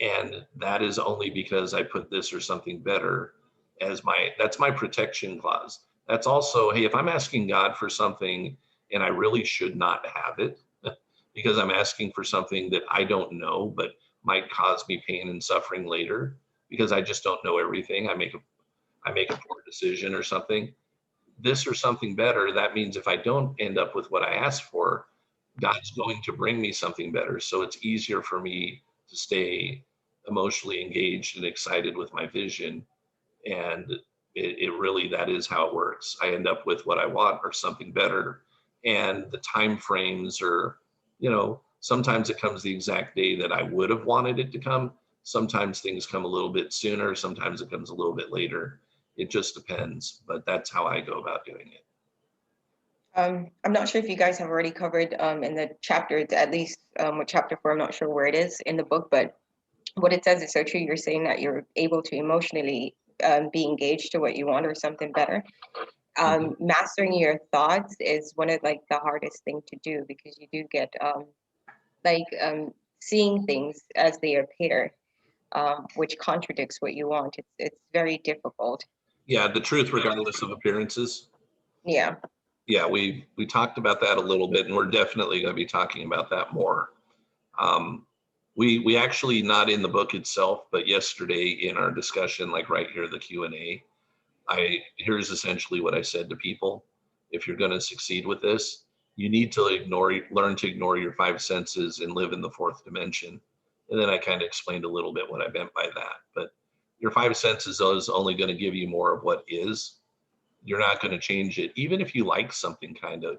And that is only because I put this or something better as that's my protection clause. That's also, hey, if I'm asking God for something and I really should not have it, because I'm asking for something that I don't know, but might cause me pain and suffering later, because I just don't know everything. I make a poor decision or something. This or something better, that means if I don't end up with what I asked for, God's going to bring me something better. So it's easier for me to stay emotionally engaged and excited with my vision. And it really, that is how it works. I end up with what I want or something better. And the time frames are, sometimes it comes the exact day that I would have wanted it to come. Sometimes things come a little bit sooner. Sometimes it comes a little bit later. It just depends, but that's how I go about doing it. I'm not sure if you guys have already covered in the chapter, at least with chapter 4, I'm not sure where it is in the book, but what it says is so true. You're saying that you're able to emotionally be engaged to what you want or something better. Mastering your thoughts is one of like the hardest thing to do, because you do get seeing things as they appear, which contradicts what you want. It's very difficult. Yeah, the truth regardless of appearances. Yeah. Yeah, we talked about that a little bit, and we're definitely going to be talking about that more. We actually, not in the book itself, but yesterday in our discussion, like right here, the Q&A, here's essentially what I said to people. If you're going to succeed with this, you need to learn to ignore your 5 senses and live in the 4th dimension. And then I kind of explained a little bit what I meant by that. But your 5 senses is only going to give you more of what is. You're not going to change it. Even if you like something kind of,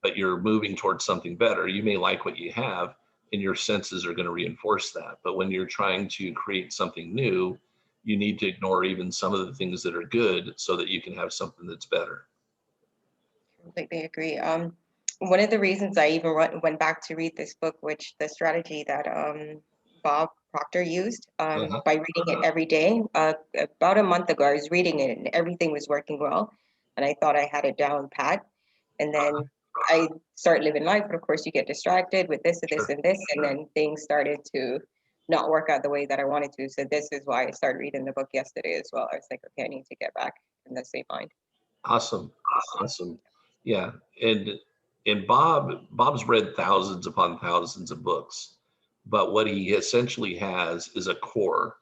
but you're moving towards something better, you may like what you have and your senses are going to reinforce that. But when you're trying to create something new, you need to ignore even some of the things that are good so that you can have something that's better. Completely agree. One of the reasons I even went back to read this book, which the strategy that Bob Proctor used by reading it every day. About a month ago, I was reading it and everything was working well. And I thought I had it down pat. And then I start living life. But of course, you get distracted with this and this and this. And then things started to not work out the way that I wanted to. So this is why I started reading the book yesterday as well. I was like, okay, I need to get back in the same mind. Awesome. Yeah. And Bob's read thousands upon thousands of books. But what he essentially has is a core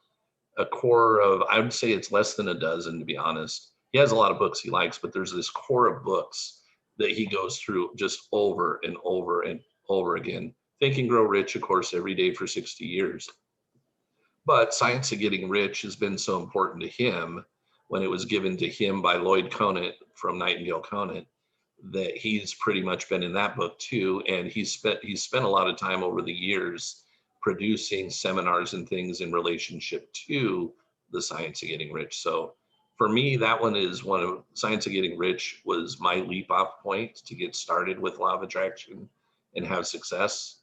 of, I would say it's less than a dozen, to be honest. He has a lot of books he likes, but there's this core of books that he goes through just over and over and over again. Think and Grow Rich, of course, every day for 60 years. But Science of Getting Rich has been so important to him when it was given to him by Lloyd Conant from Nightingale Conant, that he's pretty much been in that book too. And he's spent a lot of time over the years producing seminars and things in relationship to the Science of Getting Rich. So for me, that one is one of Science of Getting Rich was my leap off point to get started with law of attraction and have success.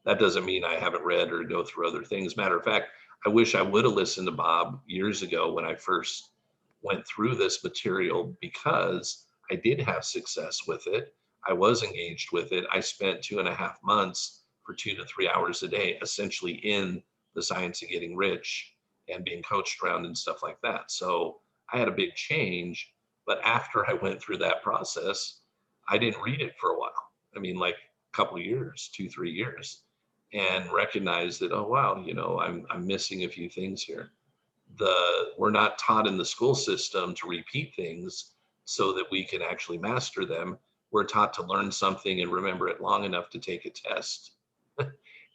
That doesn't mean I haven't read or go through other things. Matter of fact, I wish I would have listened to Bob years ago when I first went through this material, because I did have success with it. I was engaged with it. I spent 2.5 months for 2 to 3 hours a day, essentially in the Science of Getting Rich and being coached around and stuff like that. So I had a big change. But after I went through that process, I didn't read it for a while. I mean, like a couple of years, 2, 3 years, and recognized that, oh, wow, I'm missing a few things here. We're not taught in the school system to repeat things so that we can actually master them. We're taught to learn something and remember it long enough to take a test.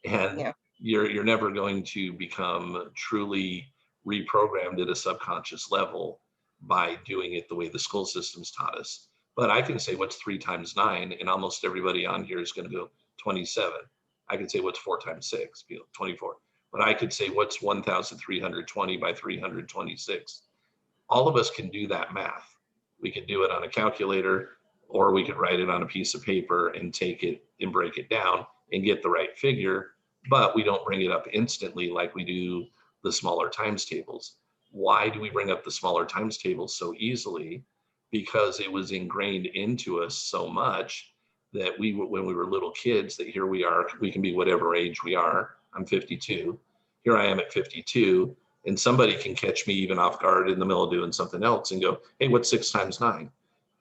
And Yeah. you're never going to become truly reprogrammed at a subconscious level by doing it the way the school system's taught us. But I can say what's 3 times 9, and almost everybody on here is going to go 27. I can say what's 4 times 6, 24. But I could say what's 1,320 by 326. All of us can do that math. We can do it on a calculator, or we could write it on a piece of paper and take it and break it down and get the right figure, but we don't bring it up instantly like we do the smaller times tables. Why do we bring up the smaller times tables so easily? Because it was ingrained into us so much that when we were little kids, that here we are, we can be whatever age we are. I'm 52. Here I am at 52, and somebody can catch me even off guard in the middle of doing something else and go, hey, what's 6 times 9?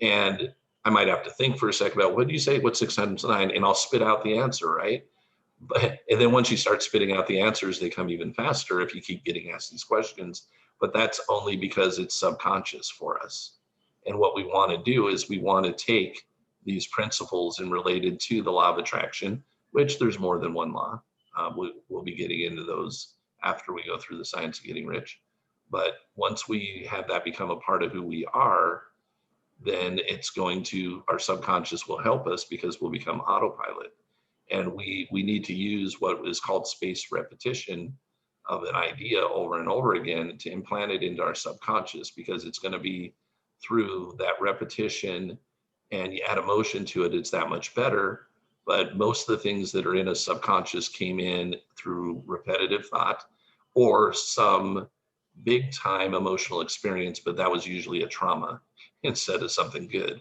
And I might have to think for a second about, what do you say? What's 6 times 9? And I'll spit out the answer, right? And then once you start spitting out the answers, they come even faster if you keep getting asked these questions. But that's only because it's subconscious for us. And what we want to do is we want to take these principles and related to the law of attraction, which there's more than one law. We'll be getting into those after we go through the Science of Getting Rich. But once we have that become a part of who we are, then our subconscious will help us, because we'll become autopilot. And we need to use what is called spaced repetition of an idea over and over again to implant it into our subconscious, because it's going to be through that repetition, and you add emotion to it, it's that much better. But most of the things that are in a subconscious came in through repetitive thought or some big time emotional experience, but that was usually a trauma instead of something good.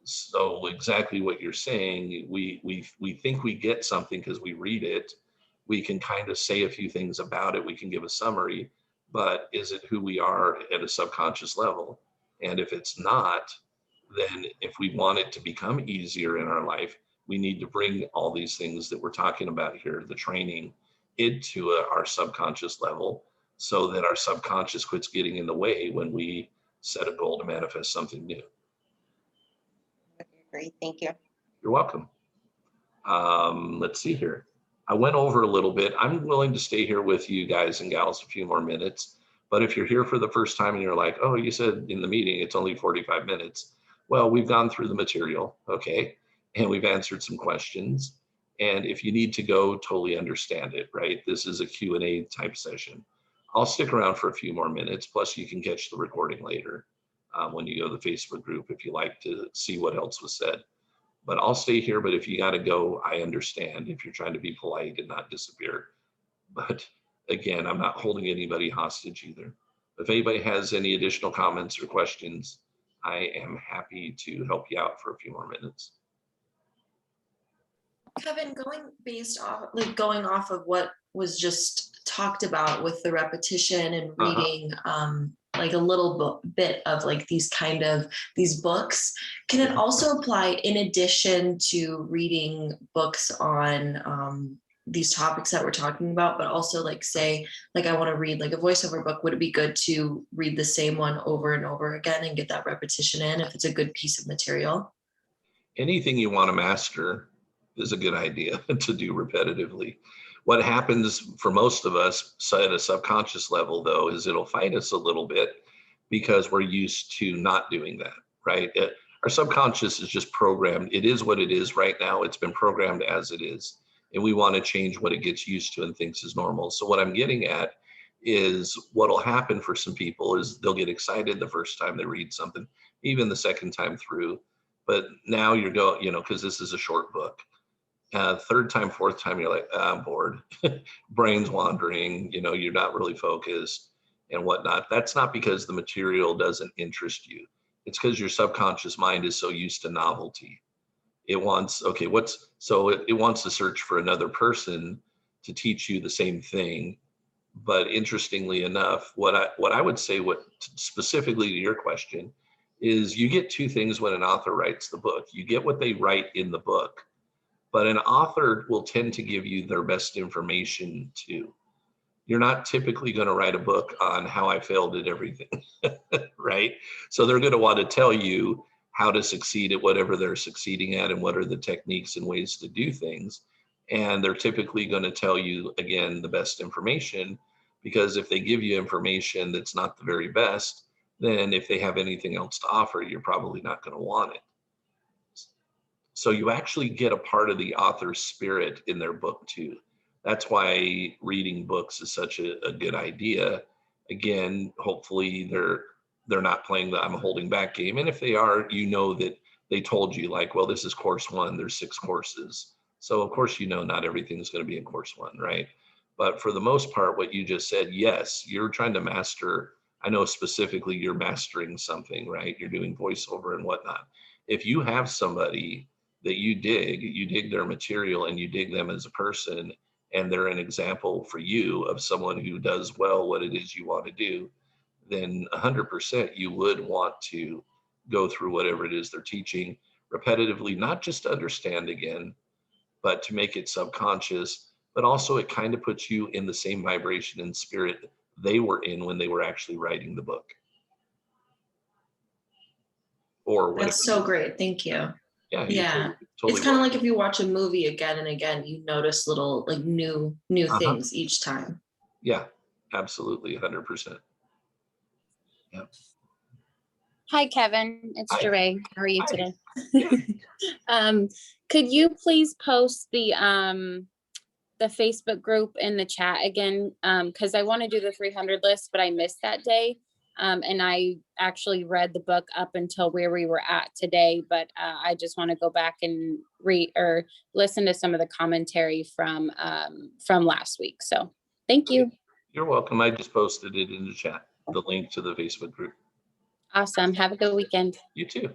So exactly what you're saying, we think we get something because we read it. We can kind of say a few things about it. We can give a summary, but is it who we are at a subconscious level? And if it's not, then if we want it to become easier in our life, we need to bring all these things that we're talking about here, the training, into our subconscious level, so that our subconscious quits getting in the way when we set a goal to manifest something new. Great, thank you. You're welcome. Let's see here. I went over a little bit. I'm willing to stay here with you guys and gals a few more minutes. But if you're here for the first time and you're like, oh, you said in the meeting it's only 45 minutes. Well, we've gone through the material, okay? And we've answered some questions. And if you need to go, totally understand it, right? This is a Q&A type session. I'll stick around for a few more minutes. Plus, you can catch the recording later when you go to the Facebook group if you like to see what else was said. But I'll stay here. But if you got to go, I understand if you're trying to be polite and not disappear. But again, I'm not holding anybody hostage either. If anybody has any additional comments or questions, I am happy to help you out for a few more minutes. Kevin, going off of what was just talked about with the repetition and reading, like a little bit of like these books, can it also apply in addition to reading books on these topics that we're talking about, but also like say, like I want to read like a voiceover book, would it be good to read the same one over and over again and get that repetition in if it's a good piece of material? Anything you want to master is a good idea to do repetitively. What happens for most of us at a subconscious level, though, is it'll fight us a little bit because we're used to not doing that, right? Our subconscious is just programmed. It is what it is right now. It's been programmed as it is. And we want to change what it gets used to and thinks is normal. So what I'm getting at is what'll happen for some people is they'll get excited the first time they read something, even the second time through. But now you're going, because this is a short book. Third time, fourth time, you're like, I'm bored. Brain's wandering, you're not really focused and whatnot. That's not because the material doesn't interest you. It's because your subconscious mind is so used to novelty. It wants, okay, it wants to search for another person to teach you the same thing. But interestingly enough, what I would say, what specifically to your question, is you get two things when an author writes the book. You get what they write in the book, but an author will tend to give you their best information too. You're not typically going to write a book on how I failed at everything, right? So they're going to want to tell you how to succeed at whatever they're succeeding at and what are the techniques and ways to do things. And they're typically going to tell you, again, the best information, because if they give you information that's not the very best, then if they have anything else to offer, you're probably not going to want it. So you actually get a part of the author's spirit in their book too. That's why reading books is such a good idea. Again, hopefully they're not playing the I'm holding back game. And if they are, that they told you like, well, this is course 1, there's 6 courses. So of course, not everything's going to be in course 1, right? But for the most part, what you just said, yes, you're trying to master. I know specifically you're mastering something, right? You're doing voiceover and whatnot. If you have somebody that you dig their material and you dig them as a person, and they're an example for you of someone who does well what it is you want to do, then 100% you would want to go through whatever it is they're teaching repetitively, not just to understand again, but to make it subconscious, but also it kind of puts you in the same vibration and spirit they were in when they were actually writing the book. Or whatever. That's so great. Thank you. Yeah. Yeah. Totally it's kind of like if you watch a movie again and again, you notice little like new things each time. Yeah, absolutely. 100%. Yeah. Hi, Kevin. It's Hi. Jeray. How are you Hi. today? Yeah. Could you please post the Facebook group in the chat again? Because I want to do the 300 list, but I missed that day. And I actually read the book up until where we were at today, but I just want to go back and read or listen to some of the commentary from last week. So thank you. You're welcome. I just posted it in the chat, the link to the Facebook group. Awesome. Have a good weekend. You too.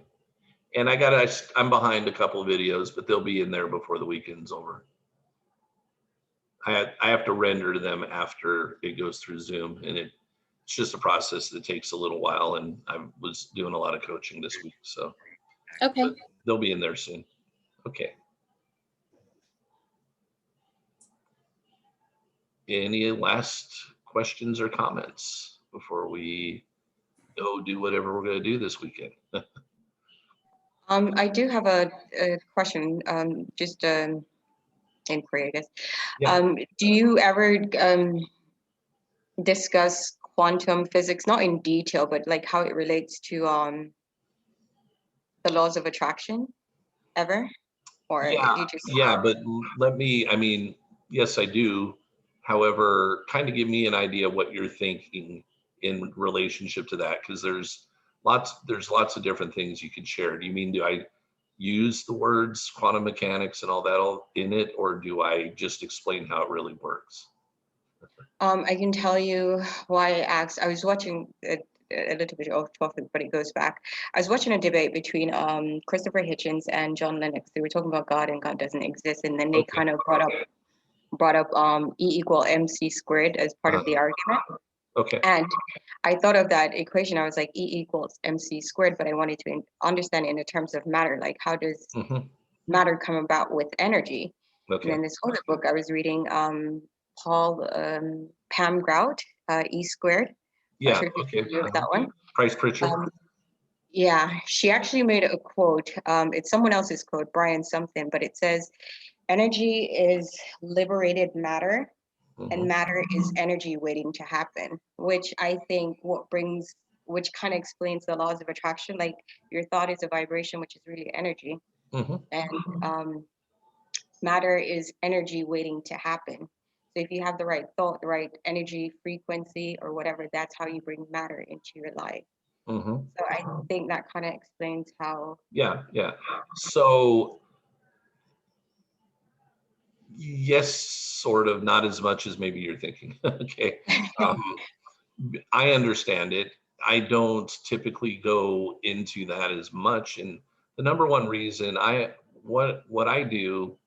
And I'm behind a couple of videos, but they'll be in there before the weekend's over. I have to render them after it goes through Zoom, and it's just a process that takes a little while, and I was doing a lot of coaching this week, so Okay. but they'll be in there soon. Okay. Any last questions or comments before we go do whatever we're going to do this weekend? I do have a question, just inquiry, I guess. Yeah. Do you ever discuss quantum physics, not in detail, but like how it relates to the laws of attraction ever? Or you just but yes, I do. However, kind of give me an idea of what you're thinking in relationship to that, because there's lots of different things you could share. Do you mean, do I use the words quantum mechanics and all that all in it, or do I just explain how it really works? I can tell you why I asked. I was watching a little bit off topic, but it goes back. I was watching a debate between Christopher Hitchens and John Lennox. They were talking about God and God doesn't exist, and then they kind of brought up E = mc squared as part of the argument. Okay. And I thought of that equation. I was like, E = mc squared, but I wanted to understand in the terms of matter, like how does matter come about with energy? And Okay. then this other book I was reading, Pam Grout, E Squared. Not Yeah. sure if you're Okay. familiar with that one. Price Pritchard. Yeah, she actually made a quote. It's someone else's quote, Brian something, but it says, energy is liberated matter, and Mhm. matter is energy waiting to happen, which I think which kind of explains the laws of attraction. Like your thought is a vibration, which is really energy, Mhm. and matter is energy waiting to happen. So if you have the right thought, the right energy frequency or whatever, that's how you bring matter into your life. Mhm. So I think that kind of explains how. Yeah. Yeah. So yes, sort of, not as much as maybe you're thinking. Okay. Um, I understand it. I don't typically go into that as much. And the number one reason what I do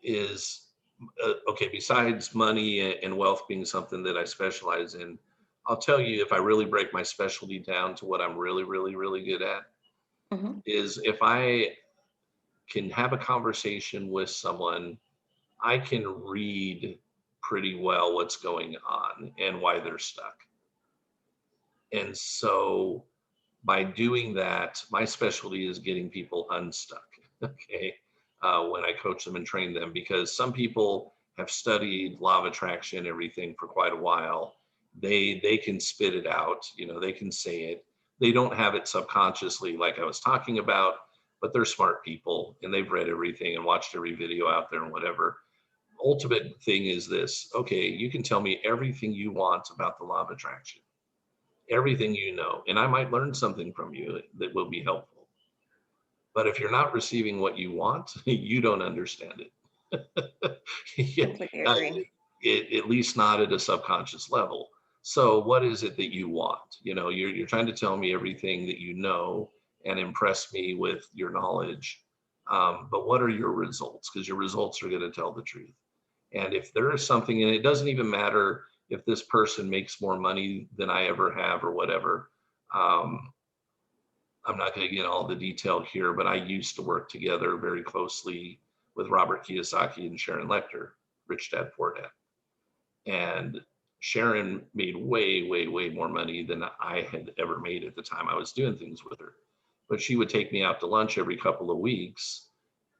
is okay, besides money and wealth being something that I specialize in, I'll tell you, if I really break my specialty down to what I'm really, really, really good at, Mhm. is if I can have a conversation with someone, I can read pretty well what's going on and why they're stuck. And so by doing that, my specialty is getting people unstuck. Okay. When I coach them and train them, because some people have studied law of attraction, everything for quite a while. They can spit it out, they can say it. They don't have it subconsciously, like I was talking about, but they're smart people and they've read everything and watched every video out there and whatever. Ultimate thing is this: okay, you can tell me everything you want about the law of attraction, everything and I might learn something from you that will be helpful. But if you're not receiving what you want, you don't understand it. Yeah, Completely agree. at least not at a subconscious level. So what is it that you want? You're trying to tell me everything that you know and impress me with your knowledge. But what are your results? Because your results are going to tell the truth. And if there is something, and it doesn't even matter if this person makes more money than I ever have or whatever. Um, I'm not going to get all the detail here, but I used to work together very closely with Robert Kiyosaki and Sharon Lechter, Rich Dad Poor Dad. And Sharon made way, way, way more money than I had ever made at the time I was doing things with her. But she would take me out to lunch every couple of weeks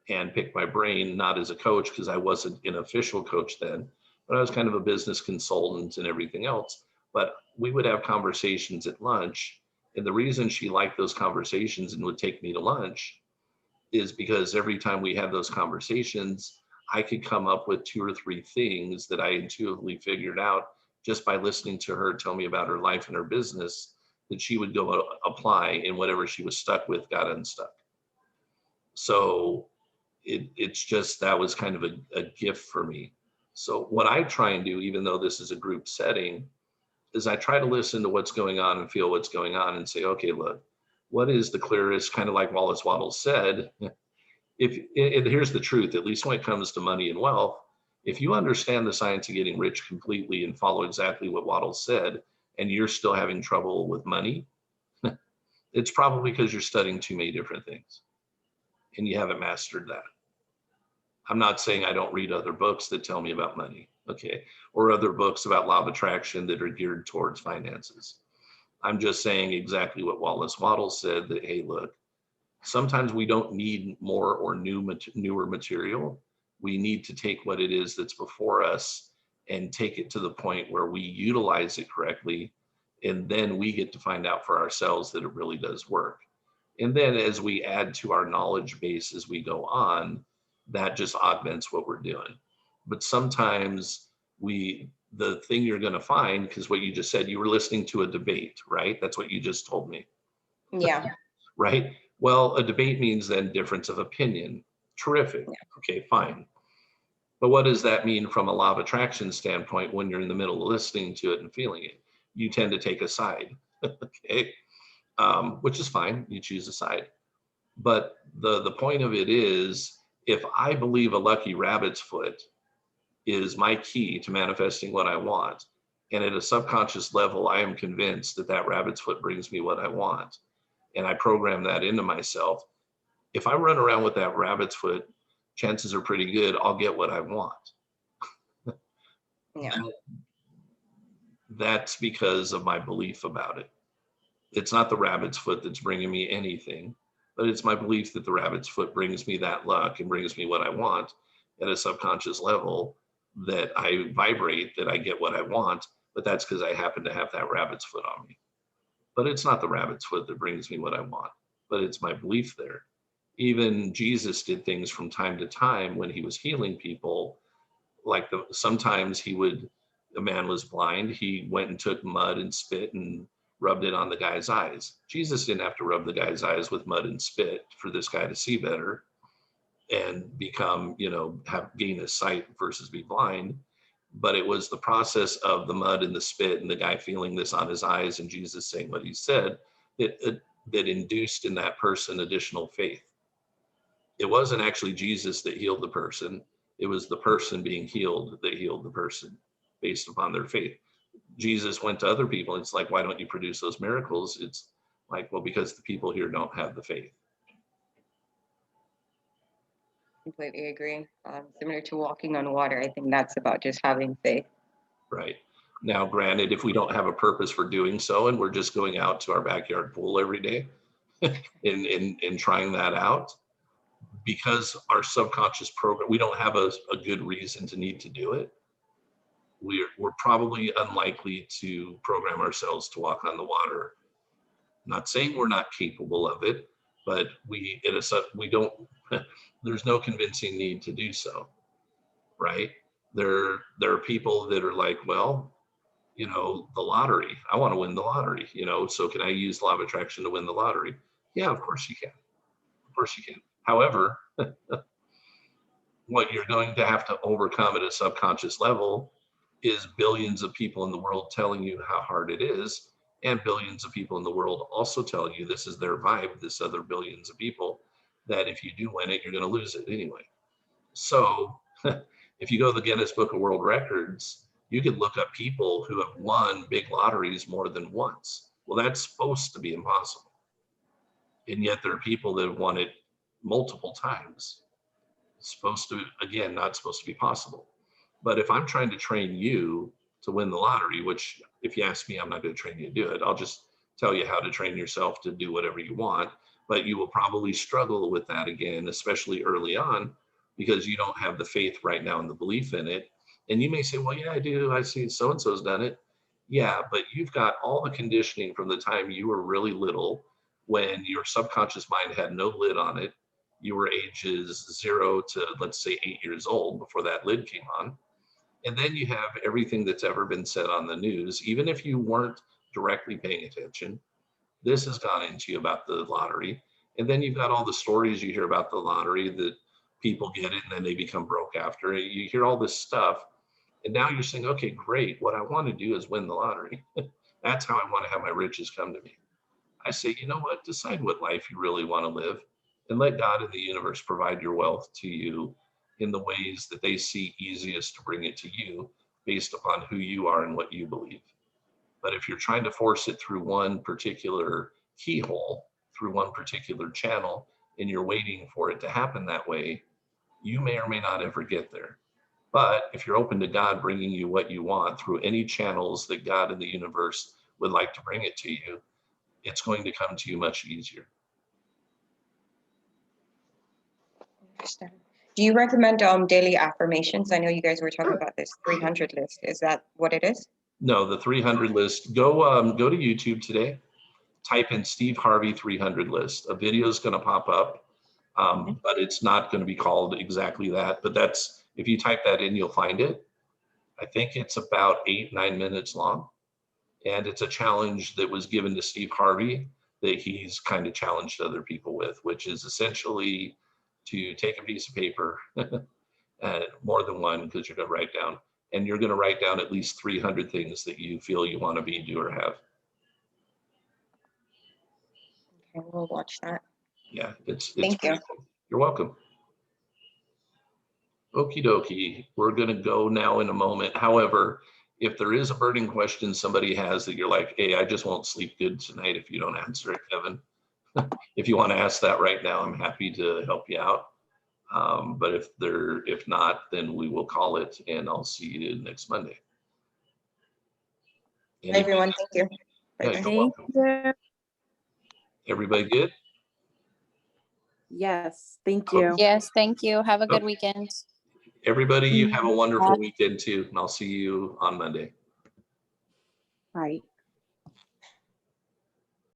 and pick my brain, not as a coach, because I wasn't an official coach then, but I was kind of a business consultant and everything else. But we would have conversations at lunch. And the reason she liked those conversations and would take me to lunch is because every time we had those conversations, I could come up with 2 or 3 things that I intuitively figured out just by listening to her tell me about her life and her business, that she would go apply, and whatever she was stuck with got unstuck. So it's just, that was kind of a gift for me. So what I try and do, even though this is a group setting, is I try to listen to what's going on and feel what's going on and say, okay, look, what is the clearest, kind of like Wallace Wattles said, and here's the truth, at least when it comes to money and wealth, if you understand the science of getting rich completely and follow exactly what Wattles said, and you're still having trouble with money, it's probably because you're studying too many different things and you haven't mastered that. I'm not saying I don't read other books that tell me about money, okay, or other books about law of attraction that are geared towards finances. I'm just saying exactly what Wallace Wattles said, that, hey, look, sometimes we don't need more or newer material. We need to take what it is that's before us and take it to the point where we utilize it correctly. And then we get to find out for ourselves that it really does work. And then as we add to our knowledge base as we go on, that just augments what we're doing. But sometimes the thing you're going to find, because what you just said, you were listening to a debate, right? That's what you just told me, Yeah. right? Well, a debate means then difference of opinion. Terrific. Okay, fine. But what does that mean from a law of attraction standpoint when you're in the middle of listening to it and feeling it? You tend to take a side, okay? Which is fine. You choose a side. But the point of it is, if I believe a lucky rabbit's foot is my key to manifesting what I want, and at a subconscious level, I am convinced that that rabbit's foot brings me what I want, and I program that into myself. If I run around with that rabbit's foot chances are pretty good I'll get what I want. Yeah. That's because of my belief about it. It's not the rabbit's foot that's bringing me anything, but it's my belief that the rabbit's foot brings me that luck and brings me what I want at a subconscious level, that I vibrate, that I get what I want, but that's because I happen to have that rabbit's foot on me. But it's not the rabbit's foot that brings me what I want, but it's my belief there. Even Jesus did things from time to time when he was healing people, like sometimes a man was blind, he went and took mud and spit and rubbed it on the guy's eyes. Jesus didn't have to rub the guy's eyes with mud and spit for this guy to see better and become, gain his sight versus be blind. But it was the process of the mud and the spit and the guy feeling this on his eyes and Jesus saying what he said that induced in that person additional faith. It wasn't actually Jesus that healed the person. It was the person being healed that healed the person based upon their faith. Jesus went to other people. It's like, why don't you produce those miracles? It's like, well, because the people here don't have the faith. Completely agree. Similar to walking on water, I think that's about just having faith. Right. Now, granted, if we don't have a purpose for doing so and we're just going out to our backyard pool every day and trying that out, because our subconscious program, we don't have a good reason to need to do it. We're probably unlikely to program ourselves to walk on the water. Not saying we're not capable of it, but we don't, there's no convincing need to do so, right? There are people that are like, well, the lottery, I want to win the lottery, so can I use law of attraction to win the lottery? Yeah, of course you can. Of course you can. However, what you're going to have to overcome at a subconscious level is billions of people in the world telling you how hard it is, and billions of people in the world also telling you this is their vibe, this other billions of people, that if you do win it, you're going to lose it anyway. So if you go to the Guinness Book of World Records, you could look up people who have won big lotteries more than once. Well, that's supposed to be impossible. And yet there are people that have won it multiple times. It's supposed to, again, not supposed to be possible. But if I'm trying to train you to win the lottery, which if you ask me, I'm not going to train you to do it. I'll just tell you how to train yourself to do whatever you want. But you will probably struggle with that again, especially early on, because you don't have the faith right now and the belief in it. And you may say, well, yeah, I do. I see so-and-so's done it. Yeah, but you've got all the conditioning from the time you were really little, when your subconscious mind had no lid on it. You were ages 0 to, let's say, 8 years old before that lid came on. And then you have everything that's ever been said on the news, even if you weren't directly paying attention. This has gone into you about the lottery. And then you've got all the stories you hear about the lottery that people get it and then they become broke after it. You hear all this stuff. And now you're saying, okay, great. What I want to do is win the lottery. That's how I want to have my riches come to me. I say, you know what? Decide what life you really want to live and let God and the universe provide your wealth to you in the ways that they see easiest to bring it to you based upon who you are and what you believe. But if you're trying to force it through one particular keyhole, through one particular channel, and you're waiting for it to happen that way, you may or may not ever get there. But if you're open to God bringing you what you want through any channels that God and the universe would like to bring it to you, it's going to come to you much easier. Understand. Do you recommend daily affirmations? I know you guys were talking about this 300 list. Is that what it is? No, the 300 list. Go to YouTube today. Type in Steve Harvey 300 list. A video is going to pop up, but it's not going to be called exactly that. But that's, if you type that in, you'll find it. I think it's about 8-9 minutes long, and it's a challenge that was given to Steve Harvey that he's kind of challenged other people with, which is essentially to take a piece of paper, more than one, because you're going to write down, and you're going to write down at least 300 things that you feel you want to be, do, or have. Okay, we'll watch that. Yeah, it's Thank you. cool. You're welcome. Okie dokie. We're going to go now in a moment. However, if there is a burning question somebody has that you're like, hey, I just won't sleep good tonight if you don't answer it, Kevin. If you want to ask that right now, I'm happy to help you out. But if not, then we will call it, and I'll see you next Monday. Bye, everyone. Thank you. Yeah, Bye-bye. you're Thank welcome. you. Everybody good? Yes, thank you. Yes, thank you. Have a good weekend. Everybody, you have a wonderful weekend too, and I'll see you on Monday. Right.